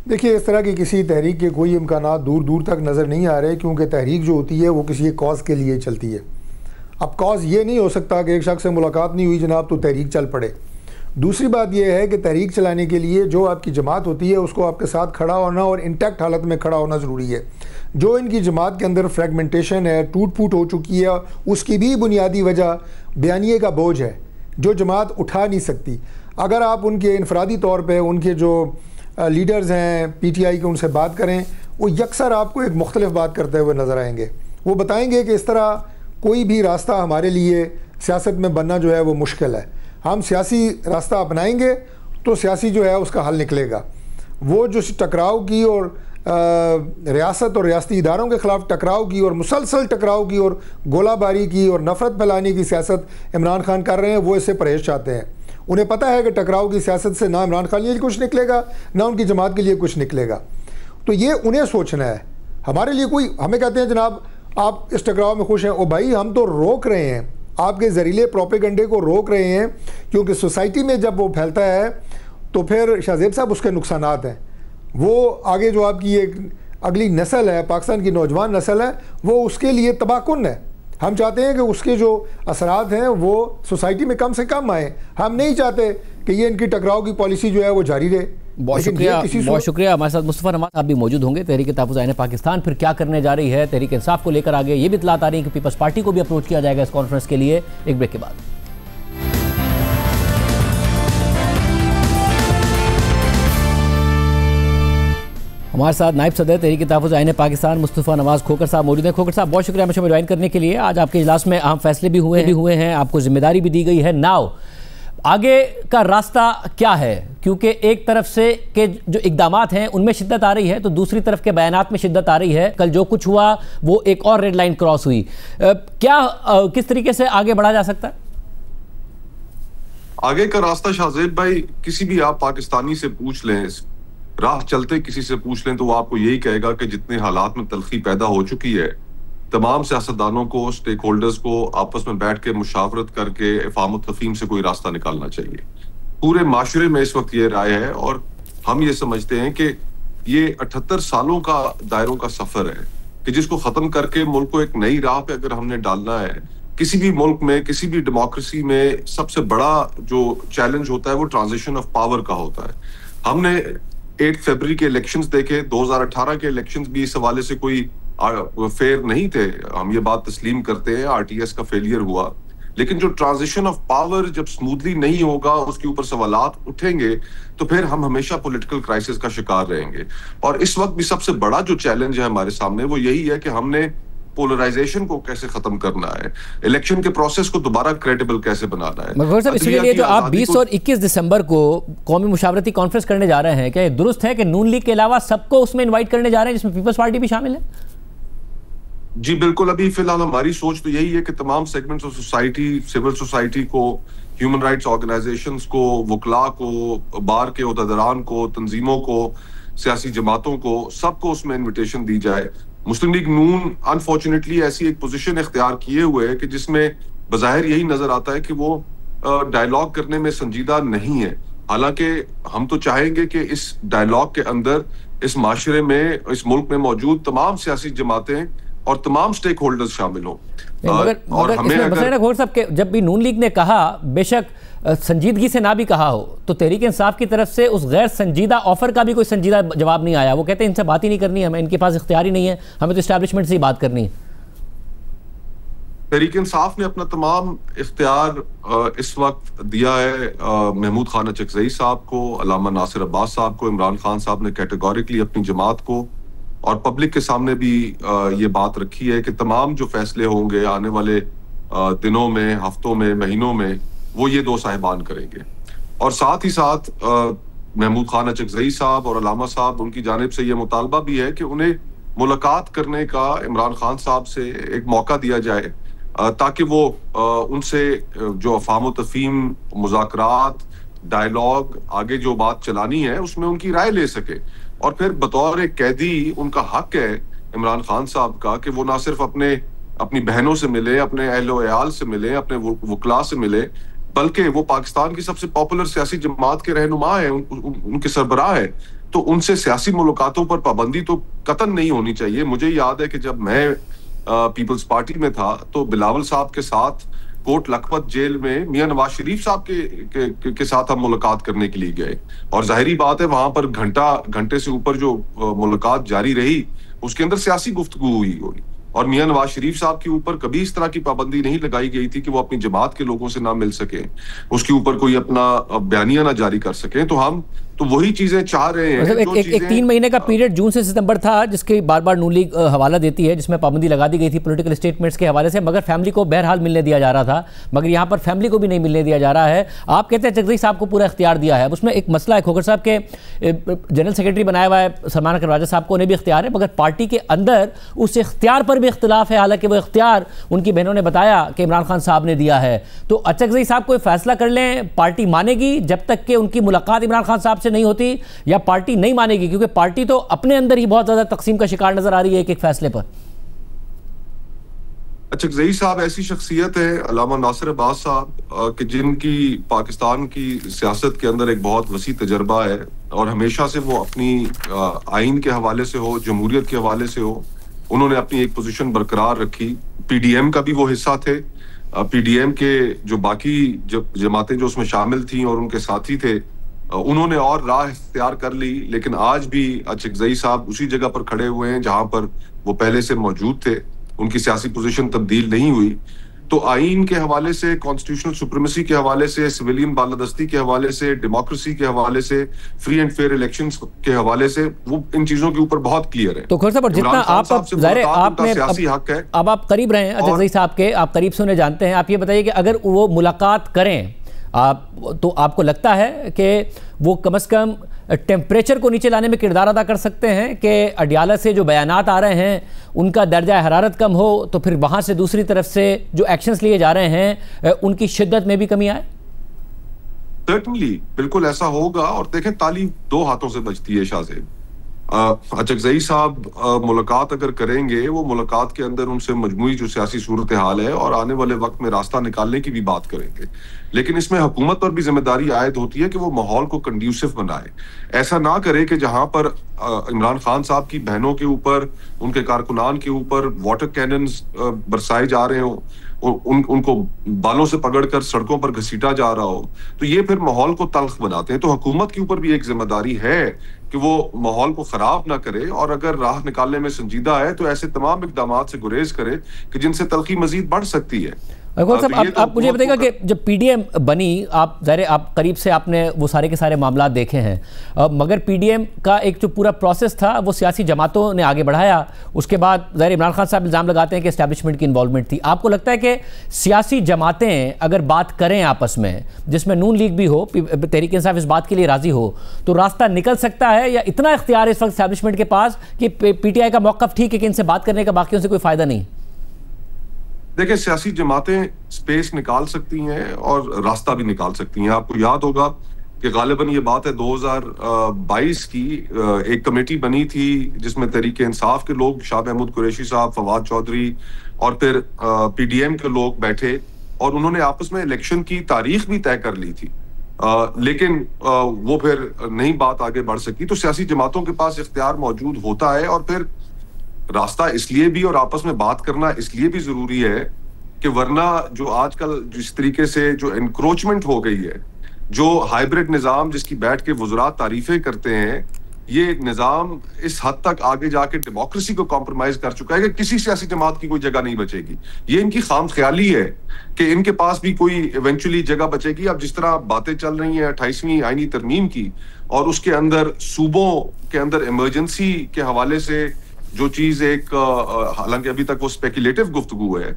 देखिए, इस तरह की किसी तहरीक के कोई इम्कानात दूर दूर तक नज़र नहीं आ रहे, क्योंकि तहरीक जो होती है वो किसी एक कॉज के लिए चलती है। अब कॉज ये नहीं हो सकता कि एक शख्स से मुलाकात नहीं हुई जनाब तो तहरीक चल पड़े। दूसरी बात यह है कि तहरीक चलाने के लिए जो आपकी जमात होती है उसको आपके साथ खड़ा होना और इंटैक्ट हालत में खड़ा होना ज़रूरी है। जो इनकी जमात के अंदर फ्रेगमेंटेशन है, टूट फूट हो चुकी है, उसकी भी बुनियादी वजह बयानिए का बोझ है जो जमात उठा नहीं सकती। अगर आप उनके इनफरादी तौर पर उनके जो लीडर्स हैं PTI के, उनसे बात करें, वो यकसर आपको एक मुख्तलिफ बात करते हुए नज़र आएंगे। वो बताएंगे कि इस तरह कोई भी रास्ता हमारे लिए सियासत में बनना जो है वो मुश्किल है। हम सियासी रास्ता अपनाएंगे तो सियासी जो है उसका हल निकलेगा। वो जो टकराव की और रियासत और रियासती इदारों के ख़िलाफ़ टकराव की और मुसलसल टकराव की और गोलाबारी की और नफ़रत फैलाने की सियासत इमरान खान कर रहे हैं, वो इससे परहेज़ चाहते हैं। उन्हें पता है कि टकराव की सियासत से ना इमरान खान के लिए कुछ निकलेगा, ना उनकी जमात के लिए कुछ निकलेगा। तो ये उन्हें सोचना है। हमारे लिए कोई हमें कहते हैं जनाब आप इस टकराव में खुश हैं, ओ भाई हम तो रोक रहे हैं, आपके जहरीले प्रोपेगेंडे को रोक रहे हैं, क्योंकि सोसाइटी में जब वो फैलता है तो फिर शाहजेब साहब उसके नुकसानात हैं। वो आगे जो आपकी एक अगली नस्ल है, पाकिस्तान की नौजवान नस्ल है, वो उसके लिए तबाहकुन है। हम चाहते हैं कि उसके जो असरात हैं वो सोसाइटी में कम से कम आए। हम नहीं चाहते कि ये इनकी टकराव की पॉलिसी जो है वो जारी रहे। बहुत शुक्रिया। हमारे साथ मुस्तफ़ा नवाज आप भी मौजूद होंगे। तहरीक तहफ़्फ़ुज़ आईन पाकिस्तान फिर क्या करने जा रही है, तहरीक इंसाफ को लेकर आगे ये भी इत्तलात आ रही है कि पीपल्स पार्टी को भी अप्रोच किया जाएगा इस कॉन्फ्रेंस के लिए। एक ब्रेक के बाद हमारे साथ नायब सदर तहरीक तहफ़्फ़ुज़ आईन पाकिस्तान मुस्तफ़ा नवाज खोखर साहब मौजूद हैं। खोखर साहब बहुत शुक्रिया हमें ज्वाइन करने के लिए। आज आपके इजलास में अहम फैसले भी हुए हैं, आपको जिम्मेदारी भी दी गई है। नाउ आगे का रास्ता क्या है, क्योंकि एक तरफ से के जो इकदामात हैं उनमें शिद्दत आ रही है तो दूसरी तरफ के बयानात में शिद्दत आ रही है। कल जो कुछ हुआ वो एक और रेड लाइन क्रॉस हुई। किस तरीके से आगे बढ़ा जा सकता है? आगे का रास्ता शाहजेब भाई, किसी भी आप पाकिस्तानी से पूछ लें, राह चलते किसी से पूछ लें तो वो आपको यही कहेगा कि जितने हालात में तलखी पैदा हो चुकी है, तमाम सियासतदानों को, स्टेक होल्डर्स को आपस में बैठ के मुशावरत करके इफ़ाम व तफ़हीम से कोई रास्ता निकालना चाहिए। पूरे माशरे में इस वक्त ये राय है और हम ये समझते हैं कि ये 78 सालों का दायरों का सफर है कि जिसको खत्म करके मुल्क को एक नई राह पे अगर हमने डालना है। किसी भी मुल्क में, किसी भी डेमोक्रेसी में सबसे बड़ा जो चैलेंज होता है वो ट्रांजिशन ऑफ पावर का होता है। हमने 8 फरवरी के इलेक्शंस देखे, 2018 के इलेक्शंस भी इस हवाले से कोई फेयर नहीं थे, हम ये बात तस्लीम करते हैं। RTS का फेलियर हुआ, लेकिन जो ट्रांजिशन ऑफ पावर जब स्मूथली नहीं होगा, उसके ऊपर सवालात उठेंगे तो फिर हम हमेशा पॉलिटिकल क्राइसिस का शिकार रहेंगे। और इस वक्त भी सबसे बड़ा जो चैलेंज है हमारे सामने वो यही है कि हमने पोलराइजेशन को कैसे खत्म करना है, इलेक्शन के प्रोसेस को दोबारा क्रेडिबल कैसे बनाना है। मगर साहब इसके लिए जो आप 20 और 21 दिसंबर को कौमी मुशावरती कॉन्फ्रेंस करने जा रहे हैं, क्या ये दुरुस्त है कि नून लीग के अलावा सबको उसमें इनवाइट करने जा रहे हैं जिसमें पीपल्स पार्टी भी शामिल है? जी बिल्कुल, अभी फिलहाल हमारी सोच तो यही है कि तमाम segments of society, civil society को, ह्यूमन राइट्स ऑर्गेनाइजेशंस को, वकला को, बार के ओहदेदारान को, तंजीमों को, सियासी जमातों को, सबको उसमें इन्विटेशन दी जाए। मुस्लिम लीग नून अनफॉर्चुनेटली ऐसी एक पोजीशन इख्तियार किए हुए है कि जिसमें बज़ाहिर यही नजर आता है कि वो डायलॉग करने में संजीदा नहीं है। हालांकि हम तो चाहेंगे कि इस डायलॉग के अंदर इस माशरे में, इस मुल्क में मौजूद तमाम सियासी जमातें और तमाम स्टेक होल्डर्स शामिल हों। और हमें जब भी नून लीग ने कहा, बेशक संजीदगी से ना भी कहा हो, तो तहरीक इंसाफ की तरफ से उस गैर संजीदा ऑफर का भी कोई संजीदा जवाब नहीं आया। वो कहते हैं इनसे बात ही नहीं करनी, हमें इनके पास इख्तियार ही नहीं है, हमें तो इस्टेब्लिशमेंट से ही बात करनी है। तहरीक इंसाफ ने अपना तमाम इख्तियार इस वक्त दिया है महमूद खान अचकज़ई साहब को, अल्लामा नासिर अब्बास साहब को, इमरान खान साहब ने कैटेगोरिकली अपनी जमात को और पब्लिक के सामने भी ये बात रखी है कि तमाम जो फैसले होंगे आने वाले दिनों में, हफ्तों में, महीनों में, वो ये दो साहिबान करेंगे। और साथ ही साथ महमूद खान अचकज़ई साहब और अल्लामा साहब, उनकी जानिब से ये मुतालबा भी है कि उन्हें मुलाकात करने का इमरान खान साहब से एक मौका दिया जाए ताकि वो उनसे जो अफ़ाम व तफ़हीम, मुज़ाकरात, डायलॉग, आगे जो बात चलानी है उसमें उनकी राय ले सके। और फिर बतौर एक कैदी उनका हक है इमरान खान साहब का कि वो ना सिर्फ अपने अपनी बहनों से मिले, अपने अहलो अयाल से मिले, अपने वकला से मिले, बल्कि वो पाकिस्तान की सबसे पॉपुलर सियासी जमात के रहनुमा है, उनके सरबराह है, तो उनसे सियासी मुलाकातों पर पाबंदी तो कतन नहीं होनी चाहिए। मुझे याद है कि जब मैं पीपल्स पार्टी में था तो बिलावल साहब के साथ कोट लखपत जेल में मियां नवाज शरीफ साहब के साथ हम मुलाकात करने के लिए गए, और जाहिरी बात है वहां पर घंटे से ऊपर जो मुलाकात जारी रही उसके अंदर सियासी गुफ्तगू हुई होगी, और मियां नवाज शरीफ साहब के ऊपर कभी इस तरह की पाबंदी नहीं लगाई गई थी कि वो अपनी जमात के लोगों से ना मिल सके, उसके ऊपर कोई अपना बयानिया ना जारी कर सके। तो हम तो वही चीजें चाह रहे हैं। मतलब एक 3 महीने का पीरियड जून से सितंबर था जिसके बार बार नून लीग हवाला देती है, जिसमें पाबंदी लगा दी गई थी पॉलिटिकल स्टेटमेंट्स के हवाले से, मगर फैमिली को बहरहाल मिलने दिया जा रहा था, मगर यहाँ पर फैमिली को भी नहीं मिलने दिया जा रहा है। आप कहते हैं चकजई साहब को पूरा इख्तियार दिया है, अब उसमें एक मसला है, खोखर साहब के जनरल सेक्रेटरी बनाया हुआ है सलमान अकरम राजा साहब को, उन्हें भी इख्तियार है, मगर पार्टी के अंदर उस इख्तियार पर भी इख्तिलाफ है, हालांकि वो इख्तियार उनकी बहनों ने बताया कि इमरान खान साहब ने दिया है। तो चकजई साहब कोई फैसला कर लें, पार्टी मानेगी जब तक कि उनकी मुलाकात इमरान खान साहब से नहीं होती, या पार्टी नहीं मानेगी? क्योंकि पार्टी तो अपने अंदर ही बहुत ज्यादा तकसीम का शिकार नजर आ रही है एक एक फैसले पर। चकजई साहब ऐसी शख्सियत है, अल्लामा नासिर अब्बास साहब, कि जिनकी पाकिस्तान की सियासत के अंदर एक बहुत वसी तजर्बा है, और हमेशा से वो अपनी आइन के हवाले से हो, जमहूरियत के हवाले से हो, उन्होंने अपनी एक पोजीशन बरकरार रखी। पीडीएम का भी वो हिस्सा थे, पीडीएम के जो बाकी जमातें जो उसमें शामिल थी और उनके साथी थे, उन्होंने और राह इख्तियार कर ली, लेकिन आज भी चकजई साहब उसी जगह पर खड़े हुए हैं जहां पर वो पहले से मौजूद थे, उनकी सियासी पोजीशन तब्दील नहीं हुई। तो आइन के हवाले से, कॉन्स्टिट्यूशनल सुप्रीमेसी के हवाले से, सिविलियन बालादस्ती के हवाले से, डेमोक्रेसी के हवाले से, फ्री एंड फेयर इलेक्शंस के हवाले से, वो इन चीजों के ऊपर बहुत क्लियर है। तो खोखर साहब, जितना आपने सियासी हक है, अब आप करीब रहे हैं चकजई साहब के, आप करीब से उन्हें जानते हैं, आप ये बताइए कि अगर वो मुलाकात करें तो आपको लगता है कि वो कम से कम टेम्परेचर को नीचे लाने में किरदार अदा कर सकते हैं कि अडियाला से जो बयानात आ रहे हैं उनका दर्जा हरारत कम हो, तो फिर वहाँ से दूसरी तरफ से जो एक्शंस लिए जा रहे हैं उनकी शिद्दत में भी कमी आए? सर्टनली बिल्कुल ऐसा होगा, और देखें ताली 2 हाथों से बजती है शाहजेब। चकजई साहब मुलाकात अगर करेंगे, वो मुलाकात के अंदर उनसे मजमूई जो सियासी सूरत हाल है और आने वाले वक्त में रास्ता निकालने की भी बात करेंगे, लेकिन इसमें हुकूमत पर भी जिम्मेदारी आयद होती है कि वो माहौल को कंड्यूसिव बनाए। ऐसा ना करे कि जहां पर इमरान खान साहब की बहनों के ऊपर, उनके कारकुनान के ऊपर वाटर कैनन्स बरसाए जा रहे हो, उनको बालों से पकड़कर सड़कों पर घसीटा जा रहा हो, तो ये फिर माहौल को तल्ख बनाते हैं। तो हुकूमत के ऊपर भी एक जिम्मेदारी है कि वो माहौल को खराब ना करे, और अगर राह निकालने में संजीदा है तो ऐसे तमाम इक़दामात से गुरेज करे कि जिनसे तल्खी मजीद बढ़ सकती है। आप मुझे बताइएगा कि जब पीडीएम बनी, आप करीब से आपने वो सारे के सारे मामला देखे हैं, मगर पीडीएम का एक जो पूरा प्रोसेस था वो सियासी जमातों ने आगे बढ़ाया, उसके बाद ज़ाहिर इमरान खान साहब इल्ज़ाम लगाते हैं कि एस्टैब्लिशमेंट की इन्वॉल्वमेंट थी। आपको लगता है कि सियासी जमातें अगर बात करें आपस में, जिसमें नून लीग भी हो, तहरीक इंसाफ इस बात के लिए राजी हो, तो रास्ता निकल सकता है, या इतना इख्तियार इस वक्त एस्टैब्लिशमेंट के पास कि पीटीआई का मौक़िफ़ ठीक है कि इनसे बात करने का बाकियों से कोई फ़ायदा नहीं? देखिए, सियासी जमातें स्पेस निकाल सकती हैं और रास्ता भी निकाल सकती हैं। आपको याद होगा कि गालिबन ये बात है 2022 की, एक कमेटी बनी थी जिसमें तहरीक इंसाफ के लोग, शाह महमूद कुरैशी साहब, फवाद चौधरी और फिर पीडीएम के लोग बैठे, और उन्होंने आपस में इलेक्शन की तारीख भी तय कर ली थी, लेकिन वो फिर नहीं बात आगे बढ़ सकी। तो सियासी जमातों के पास इख्तियार मौजूद होता है, और फिर रास्ता इसलिए भी और आपस में बात करना इसलिए भी जरूरी है कि वरना जो आजकल जिस तरीके से जो एनक्रोचमेंट हो गई है, जो हाइब्रिड निजाम जिसकी बैठ के वज़रा तारीफें करते हैं, ये निजाम इस हद तक आगे जाके डेमोक्रेसी को कॉम्प्रोमाइज कर चुका है कि किसी सियासी जमात की कोई जगह नहीं बचेगी। ये इनकी खाम ख्याली है कि इनके पास भी कोई इवेंचुअली जगह बचेगी। अब जिस तरह बातें चल रही हैं 28वीं आईनी तरमीम की, और उसके अंदर सूबों के अंदर इमरजेंसी के हवाले से जो चीज एक, हालांकि अभी तक वो स्पेकुलेटिव गुफ्तगू है,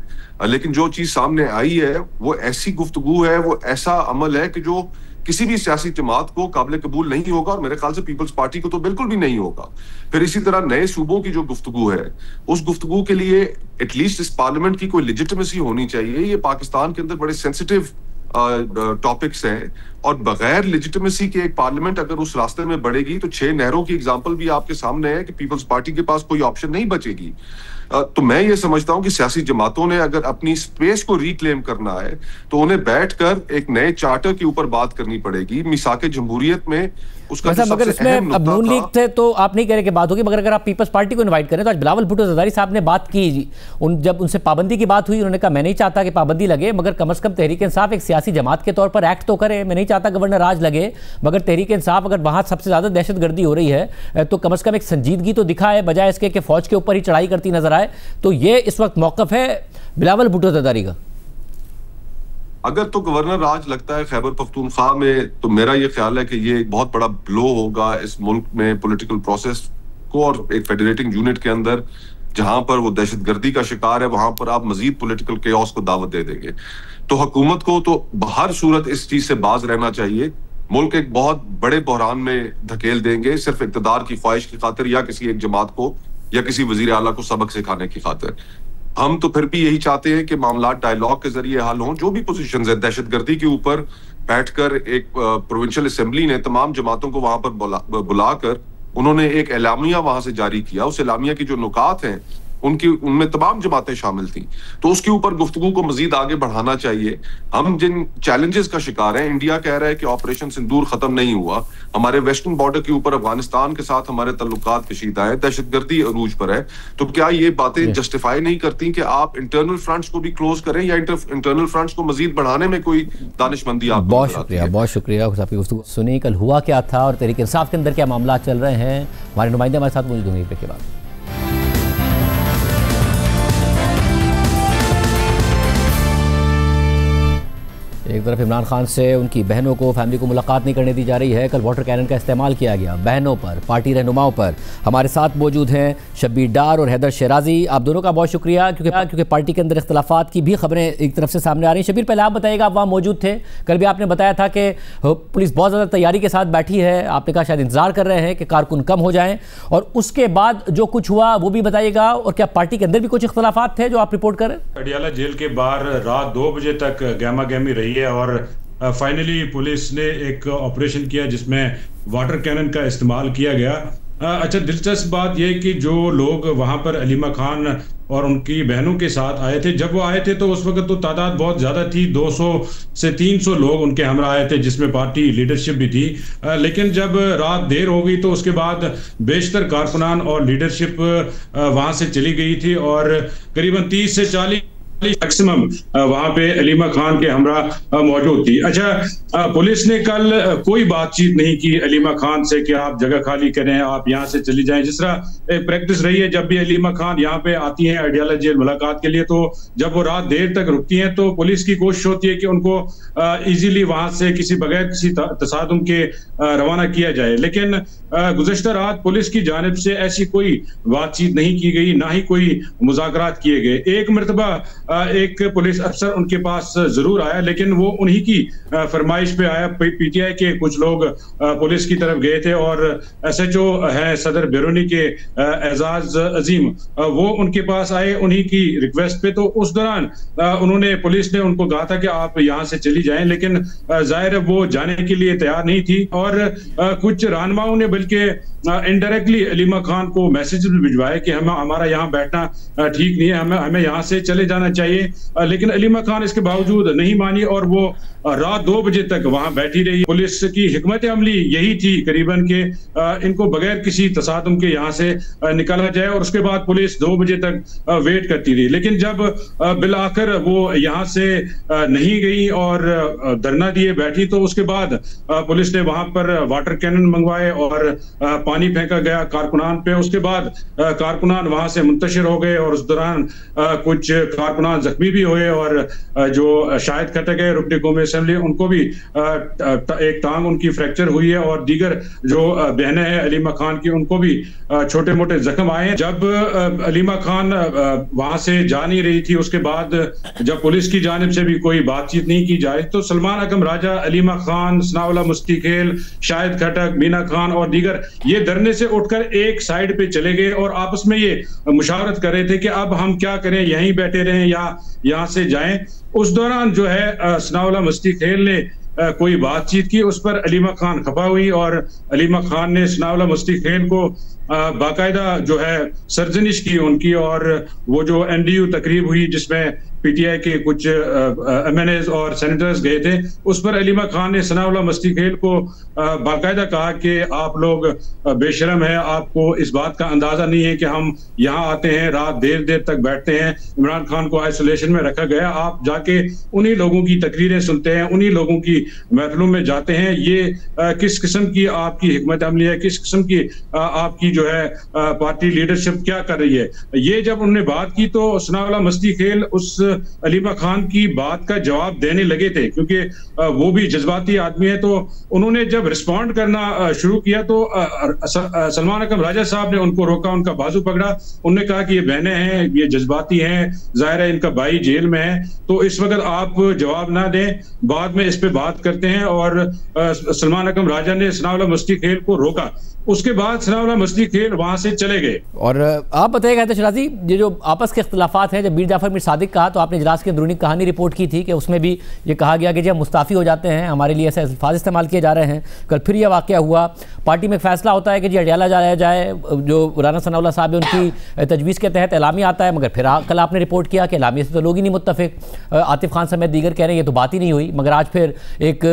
लेकिन जो चीज सामने आई है वो ऐसी गुफ्तगू है, वो ऐसा अमल है कि जो किसी भी सियासी जमात को काबिल कबूल नहीं होगा, और मेरे ख्याल से पीपल्स पार्टी को तो बिल्कुल भी नहीं होगा। फिर इसी तरह नए सूबों की जो गुफ्तगू है, उस गुफ्तगू के लिए एटलीस्ट इस पार्लियामेंट की कोई लेजिटिमेसी होनी चाहिए। ये पाकिस्तान के अंदर बड़े सेंसिटिव टॉपिक्स हैं, और बगैर लेजिटिमेसी के एक पार्लियामेंट अगर उस रास्ते में बढ़ेगी तो 6 नहरों की एग्जांपल भी आपके सामने है कि पीपल्स पार्टी के पास कोई ऑप्शन नहीं बचेगी। तो मैं ये समझता हूं कि सियासी जमातों ने अगर अपनी स्पेस को रिक्लेम करना है तो उन्हें बैठकर एक नए चार्टर के ऊपर बात करनी पड़ेगी। मिसाक जमहूरियत में उसका मगर इसमें अब नून लीग थे तो आप नहीं कह रहे कि बात होगी, मगर अगर आप पीपल्स पार्टी को इनवाइट करें तो आज बिलावल भुट्टो जरदारी साहब ने बात की, जब उनसे पाबंदी की बात हुई उन्होंने कहा मैं नहीं चाहता कि पाबंदी लगे, मगर कम से कम तहरीक इंसाफ एक सियासी जमात के तौर पर एक्ट तो करे। मैं नहीं चाहता गवर्नर राज लगे, मगर तहरीक इंसाफ अगर वहां सबसे ज्यादा दहशतगर्दी हो रही है तो कम से कम एक संजीदगी तो दिखाए, बजाय इसके कि फौज के ऊपर ही चढ़ाई करती नजर आए। तो ये इस वक्त मौकफ है बिलावल भुट्टो जरदारी का। अगर तो गवर्नर राज लगता है खैबर पख्तूनख्वा में तो मेरा ये ख्याल है कि ये एक बहुत बड़ा ब्लो होगा इस मुल्क में पॉलिटिकल प्रोसेस को, और एक फेडरेटिंग यूनिट के अंदर जहां पर वो दहशतगर्दी का शिकार है वहां पर आप मजीद पॉलिटिकल केओस को दावत दे देंगे। तो हुकूमत को तो हर सूरत इस चीज से बाज रहना चाहिए। मुल्क एक बहुत बड़े बहरान में धकेल देंगे सिर्फ इक़्तिदार की ख्वाहिश की खातिर या किसी एक जमात को या किसी वजीर आला को सबक सिखाने की खातिर। हम तो फिर भी यही चाहते हैं कि मामलात डायलॉग के जरिए हल हों। जो भी पोजीशंस है दहशतगर्दी के ऊपर बैठकर एक प्रोविंशियल असेंबली ने तमाम जमातों को वहां पर बुलाकर उन्होंने एक एलामिया वहां से जारी किया। उस एलामिया की जो नुकात हैं उनमें तमाम जमातें शामिल थी, तो उसके ऊपर गुफ्तगू को मजीद आगे बढ़ाना चाहिए। हम जिन चैलेंजेस का शिकार है, इंडिया कह रहा है कि ऑपरेशन सिंदूर खत्म नहीं हुआ, हमारे वेस्टर्न बॉर्डर के ऊपर अफगानिस्तान के साथ हमारे ताल्लुकात कशीदा है, दहशतगर्दी अरूज पर है। तो क्या ये बातें जस्टिफाई नहीं करती कि आप इंटरनल फ्रंट्स को भी क्लोज करें या इंटरनल फ्रंट्स को मजीद बढ़ाने में कोई दानिशमंदी आप? बहुत शुक्रिया, बहुत शुक्रिया आपकी गुफ्तगू सुनी। कल हुआ क्या था और तहरीक इंसाफ के अंदर क्या मामला चल रहे हैं, हमारे नुमाइंदे हमारे साथ मौजूद होंगे के बाद। एक तरफ इमरान खान से उनकी बहनों को, फैमिली को मुलाकात नहीं करने दी जा रही है। कल वाटर कैनन का इस्तेमाल किया गया बहनों पर, पार्टी रहनुमाओं पर। हमारे साथ मौजूद हैं शब्बीर डार और हैदर शराजी। आप दोनों का बहुत शुक्रिया, क्योंकि पार्टी के अंदर इख्तलाफात की भी खबरें एक तरफ से सामने आ रही हैं। शब्बीर, पहले आप बताइएगा, आप वहाँ मौजूद थे, कल भी आपने बताया था कि पुलिस बहुत ज़्यादा तैयारी के साथ बैठी है, आपने कहा शायद इंतजार कर रहे हैं कि कारकुन कम हो जाएं, और उसके बाद जो कुछ हुआ वो भी बताइएगा। और क्या पार्टी के अंदर भी कुछ इख्तलाफात थे जो आप रिपोर्ट करें? अडियाला जेल के बाहर रात 2 बजे तक गहमा गहमी रही है और फाइनली पुलिस ने एक ऑपरेशन किया जिसमें वाटर कैनन का इस्तेमाल किया गया। अच्छा, दिलचस्प बात यह कि जो लोग वहां पर अलीमा खान और उनकी बहनों के साथ आए थे, जब वो आए थे तो उस वक्त तो तादाद बहुत ज़्यादा थी, 200 से 300 लोग उनके हमरा आए थे, जिसमें पार्टी लीडरशिप भी थी। लेकिन जब रात देर हो गई तो उसके बाद बेशतर कारकुनान और लीडरशिप वहाँ से चली गई थी और करीबन 30 से 40 मैक्सिमम वहां पे अलीमा खान के हमरा मौजूद थी। अच्छा, पुलिस ने कल कोई बातचीत नहीं की अलीमा खान से कि आप जगह खाली करें, आप यहाँ से चली जाएं। जिस तरह एक प्रैक्टिस रही है, जब भी अलीमा खान यहाँ पे आती हैं अडियाला जेल मुलाकात के लिए, तो जब वो रात देर तक रुकती हैं तो पुलिस की कोशिश होती है कि उनको इजीली वहां से बगैर किसी तसादुम के रवाना किया जाए। लेकिन गुज़श्ता रात पुलिस की जानिब से ऐसी कोई बातचीट नहीं की गई, ना ही कोई मुज़ाकरात किए गए। एक मरतबा एक पुलिस अफसर उनके पास जरूर आया, लेकिन वो उन्हीं की फरमाइश पे आया। पीटीआई के कुछ लोग पुलिस की तरफ गए थे और एसएचओ है सदर बैरूनी के एजाज अजीम, वो उनके पास आए उन्हीं की रिक्वेस्ट पे। तो उस दौरान पुलिस ने उनको कहा था कि आप यहाँ से चली जाएं, लेकिन जाहिर है वो जाने के लिए तैयार नहीं थी। और कुछ रहनुमाओं ने बल्कि इनडायरेक्टली अलीमा खान को मैसेज भी भिजवाए कि हमारा यहाँ बैठना ठीक नहीं है, हमें यहाँ से चले जाना चाहिए। लेकिन अलीमा खान इसके बावजूद नहीं मानी और वो रात 2 बजे तक वहां बैठी रही। पुलिस की हिकमत अमली यही थी करीबन के इनको बगैर किसी तसादुम के यहाँ से निकाला जाए, और उसके बाद पुलिस 2 बजे तक वेट करती रही। लेकिन जब बिल आखिर वो यहाँ से नहीं गई और धरना दिए बैठी, तो उसके बाद पुलिस ने वहां पर वाटर कैनन मंगवाए और पानी फेंका गया कारकुनान पे। उसके बाद कारकुनान वहां से मुंतशिर हो गए और उस दौरान कुछ कारकुनान जख्मी भी हुए और जो शाहिद खटक है रुकन कौमी असेंबली, उनको भी एक टांग उनकी फ्रैक्चर हुई है और दीगर जो बहनें हैं अलीमा खान की, उनको भी छोटे मोटे जख्म आए हैं। जब अलीमा खान वहां से जा नहीं रही थी, उसके बाद जब पुलिस की जानिब से भी कोई बातचीत नहीं की जाए, तो सलमान अकम राजा, अलीमा खान, सनाउल्लाह मुस्तिखेल, शाहिद खटक, मीना खान और दीगर ये धरने से उठकर एक साइड पे चले गए और आपस में ये मुशावरत कर रहे थे कि अब हम क्या करें, यहीं बैठे रहें या यहाँ से जाएं। उस दौरान जो है सनाउल्लाह मुस्तिखेल ने कोई बातचीत की, उस पर अलीमा खान खफा हुई और अलीमा खान ने सनाउल्लाह मस्ती खेल को बाकायदा जो है सरजनिश की उनकी, और वो जो NDU तकरीब हुई जिसमें PTI के कुछ MNAs और सेनेटर्स गए थे, उस पर अलीमा खान ने सनाउल्लाह मस्ती खेल को बाकायदा कहा कि आप लोग बेशरम है, आपको इस बात का अंदाजा नहीं है कि हम यहाँ आते हैं, रात देर देर तक बैठते हैं, इमरान खान को आइसोलेशन में रखा गया, आप जाके उन्हीं लोगों की तकरीरें सुनते हैं, उन्हीं लोगों की महफिलों में जाते हैं। ये किस किस्म की आपकी हिकमत अमली है, किस किस्म की आपकी जो है पार्टी लीडरशिप क्या कर रही है। ये जब उन्होंने बात की तो सनाउल्लाह मस्ती खेल उस अलीमा खान की बात का जवाब देने लगे थे, क्योंकि वो भी जज्बाती आदमी है। तो उन्होंने जब रिस्पॉन्ड करना शुरू किया तो सलमान अकरम राजा साहब ने उनको रोका, उनका बाजू पकड़ा, उन्होंने कहा कि ये बहनें हैं, ये जज्बाती हैं, जाहिर है इनका भाई जेल में है, तो इस वक्त आप जवाब ना दें, बाद में इस पे बात करते हैं। और सलमान अकरम राजा ने सनाउल्लाह मस्ती खेल को रोका, उसके बाद सनाउल्लाह मस्ती खेल वहां से चले गए। और आप बताइएगा तो शराजी, ये जो आपस के इख्तलाफात हैं, जब मीर जाफर मीर सादिक कहा तो आपने इजलास की अंदरूनी कहानी रिपोर्ट की थी कि उसमें भी ये कहा गया कि जब मुस्ताफ़ी हो जाते हैं हमारे लिए ऐसे अल्फाज इस्तेमाल किए जा रहे हैं। कल फिर यह वाक़या हुआ, पार्टी में फैसला होता है कि जी अडियाला जाया जाए, जो राना सनाउल्लाह साहब है उनकी तजवीज़ के तहत एलामी आता है, मगर फिर कल आपने रिपोर्ट किया कि एलामी से तो लोग ही नहीं मुत्तफ़िक, आतिफ खान समेत दीगर कह रहे हैं ये तो बात ही नहीं हुई, मगर आज फिर एक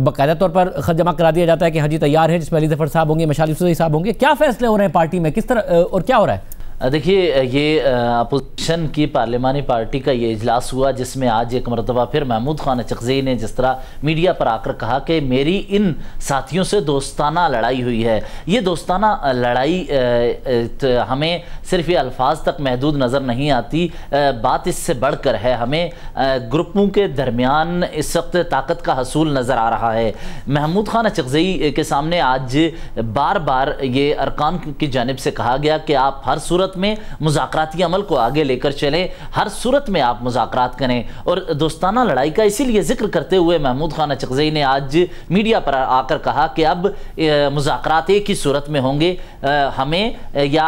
बाकायदा तौर पर ख़त जमा करा दिया जाता है कि हाँ जी तैयार है, जिसमें अली ज़फ़र साहब होंगे, मशाल यूसुफ़ज़ई साहब होंगे। क्या फैसले हो रहे हैं पार्टी में, किस तरह और क्या हो रहा है? देखिए, ये अपोजिशन की पार्लिमानी पार्टी का ये इजलास हुआ जिसमें आज एक मरतबा फिर महमूद खान अचकज़ई ने जिस तरह मीडिया पर आकर कहा कि मेरी इन साथियों से दोस्ताना लड़ाई हुई है। ये दोस्ताना लड़ाई हमें सिर्फ ये अल्फाज तक महदूद नज़र नहीं आती, बात इससे बढ़कर है, हमें ग्रुपों के दरमियान इस वक्त ताकत का हसूल नज़र आ रहा है। महमूद खान अचकज़ई के सामने आज बार बार ये अरकान की जानिब से कहा गया कि आप हर सूरत में मुज़ाकराती अमल को आगे लेकर चलें, हर सूरत में आप मुज़ाकरात करें। और दोस्ताना लड़ाई का इसीलिए जिक्र करते हुए महमूद खान अचकज़ई ने आज मीडिया पर आकर कहा कि अब मुज़ाकरात एक ही सूरत में होंगे, हमें या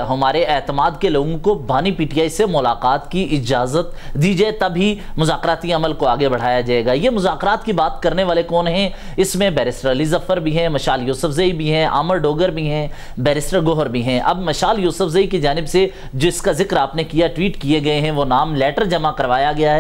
हमारे एतमाद के लोगों को बानी PTI से मुलाकात की इजाज़त दी जाए, तभी मुज़ाकराती अमल को आगे बढ़ाया जाएगा। ये मुज़ाकरात की बात करने वाले कौन हैं? इसमें बैरिस्टर अली ज़फ़र भी हैं, मशाल यूसुफ़ज़ई भी हैं, आमर डोगर भी हैं, बैरिस्टर गोहर भी हैं। अब मशाल यूसुफ़ज़ई की जानिब से जिसका जिक्र आपने किया, ट्वीट किए गए हैं, वो नाम लेटर जमा करवाया गया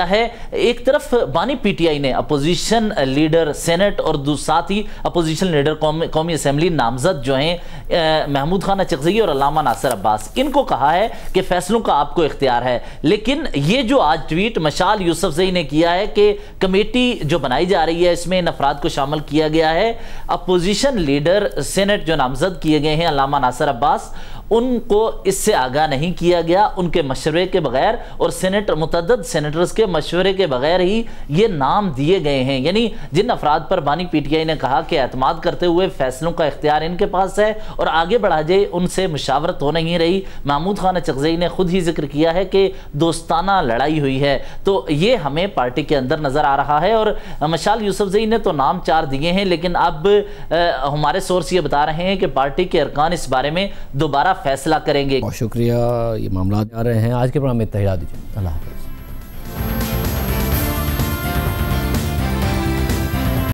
है। एक तरफ बानी PTI ने अपोजिशन लीडर सेनेट और साथ ही अपोजिशन लीडर कौमी असेंबली नामजद जो हैं महमूद खान अचकज़ई और अल्लामा नासिर अब्बास, इनको कहा है कि फैसलों का आपको इख्तियार है। लेकिन ये जो आज ट्वीट मशाल यूसुफ़ज़ई ने किया है कि कमेटी जो बनाई जा रही है इसमें इन अफराद को शामिल किया गया है, अपोजिशन लीडर सेनेट जो नामजद किए गए हैं अल्लामा नासिर अब्बास, उनको इससे आगाह नहीं किया गया, उनके मशवरे के बगैर और मुतअद्दिद सेनेटर्स के मशवरे के बगैर ही ये नाम दिए गए हैं। यानी जिन अफराद पर बानी PTI ने कहा कि एतमाद करते हुए फैसलों का इख्तियार इनके पास है और आगे बढ़ा जाए, उनसे मुशावरत हो नहीं रही। महमूद खान अचकज़ई ने खुद ही जिक्र किया है कि दोस्ताना लड़ाई हुई है, तो ये हमें पार्टी के अंदर नज़र आ रहा है। और मशाल यूसुफ़ज़ई ने तो नाम 4 दिए हैं, लेकिन अब हमारे सोर्स ये बता रहे हैं कि पार्टी के अरकान इस बारे में दोबारा फैसला करेंगे। बहुत शुक्रिया, ये मामला आ रहे हैं। आज के प्रोग्राम में इत्तेफाक दीजिए। अल्लाह।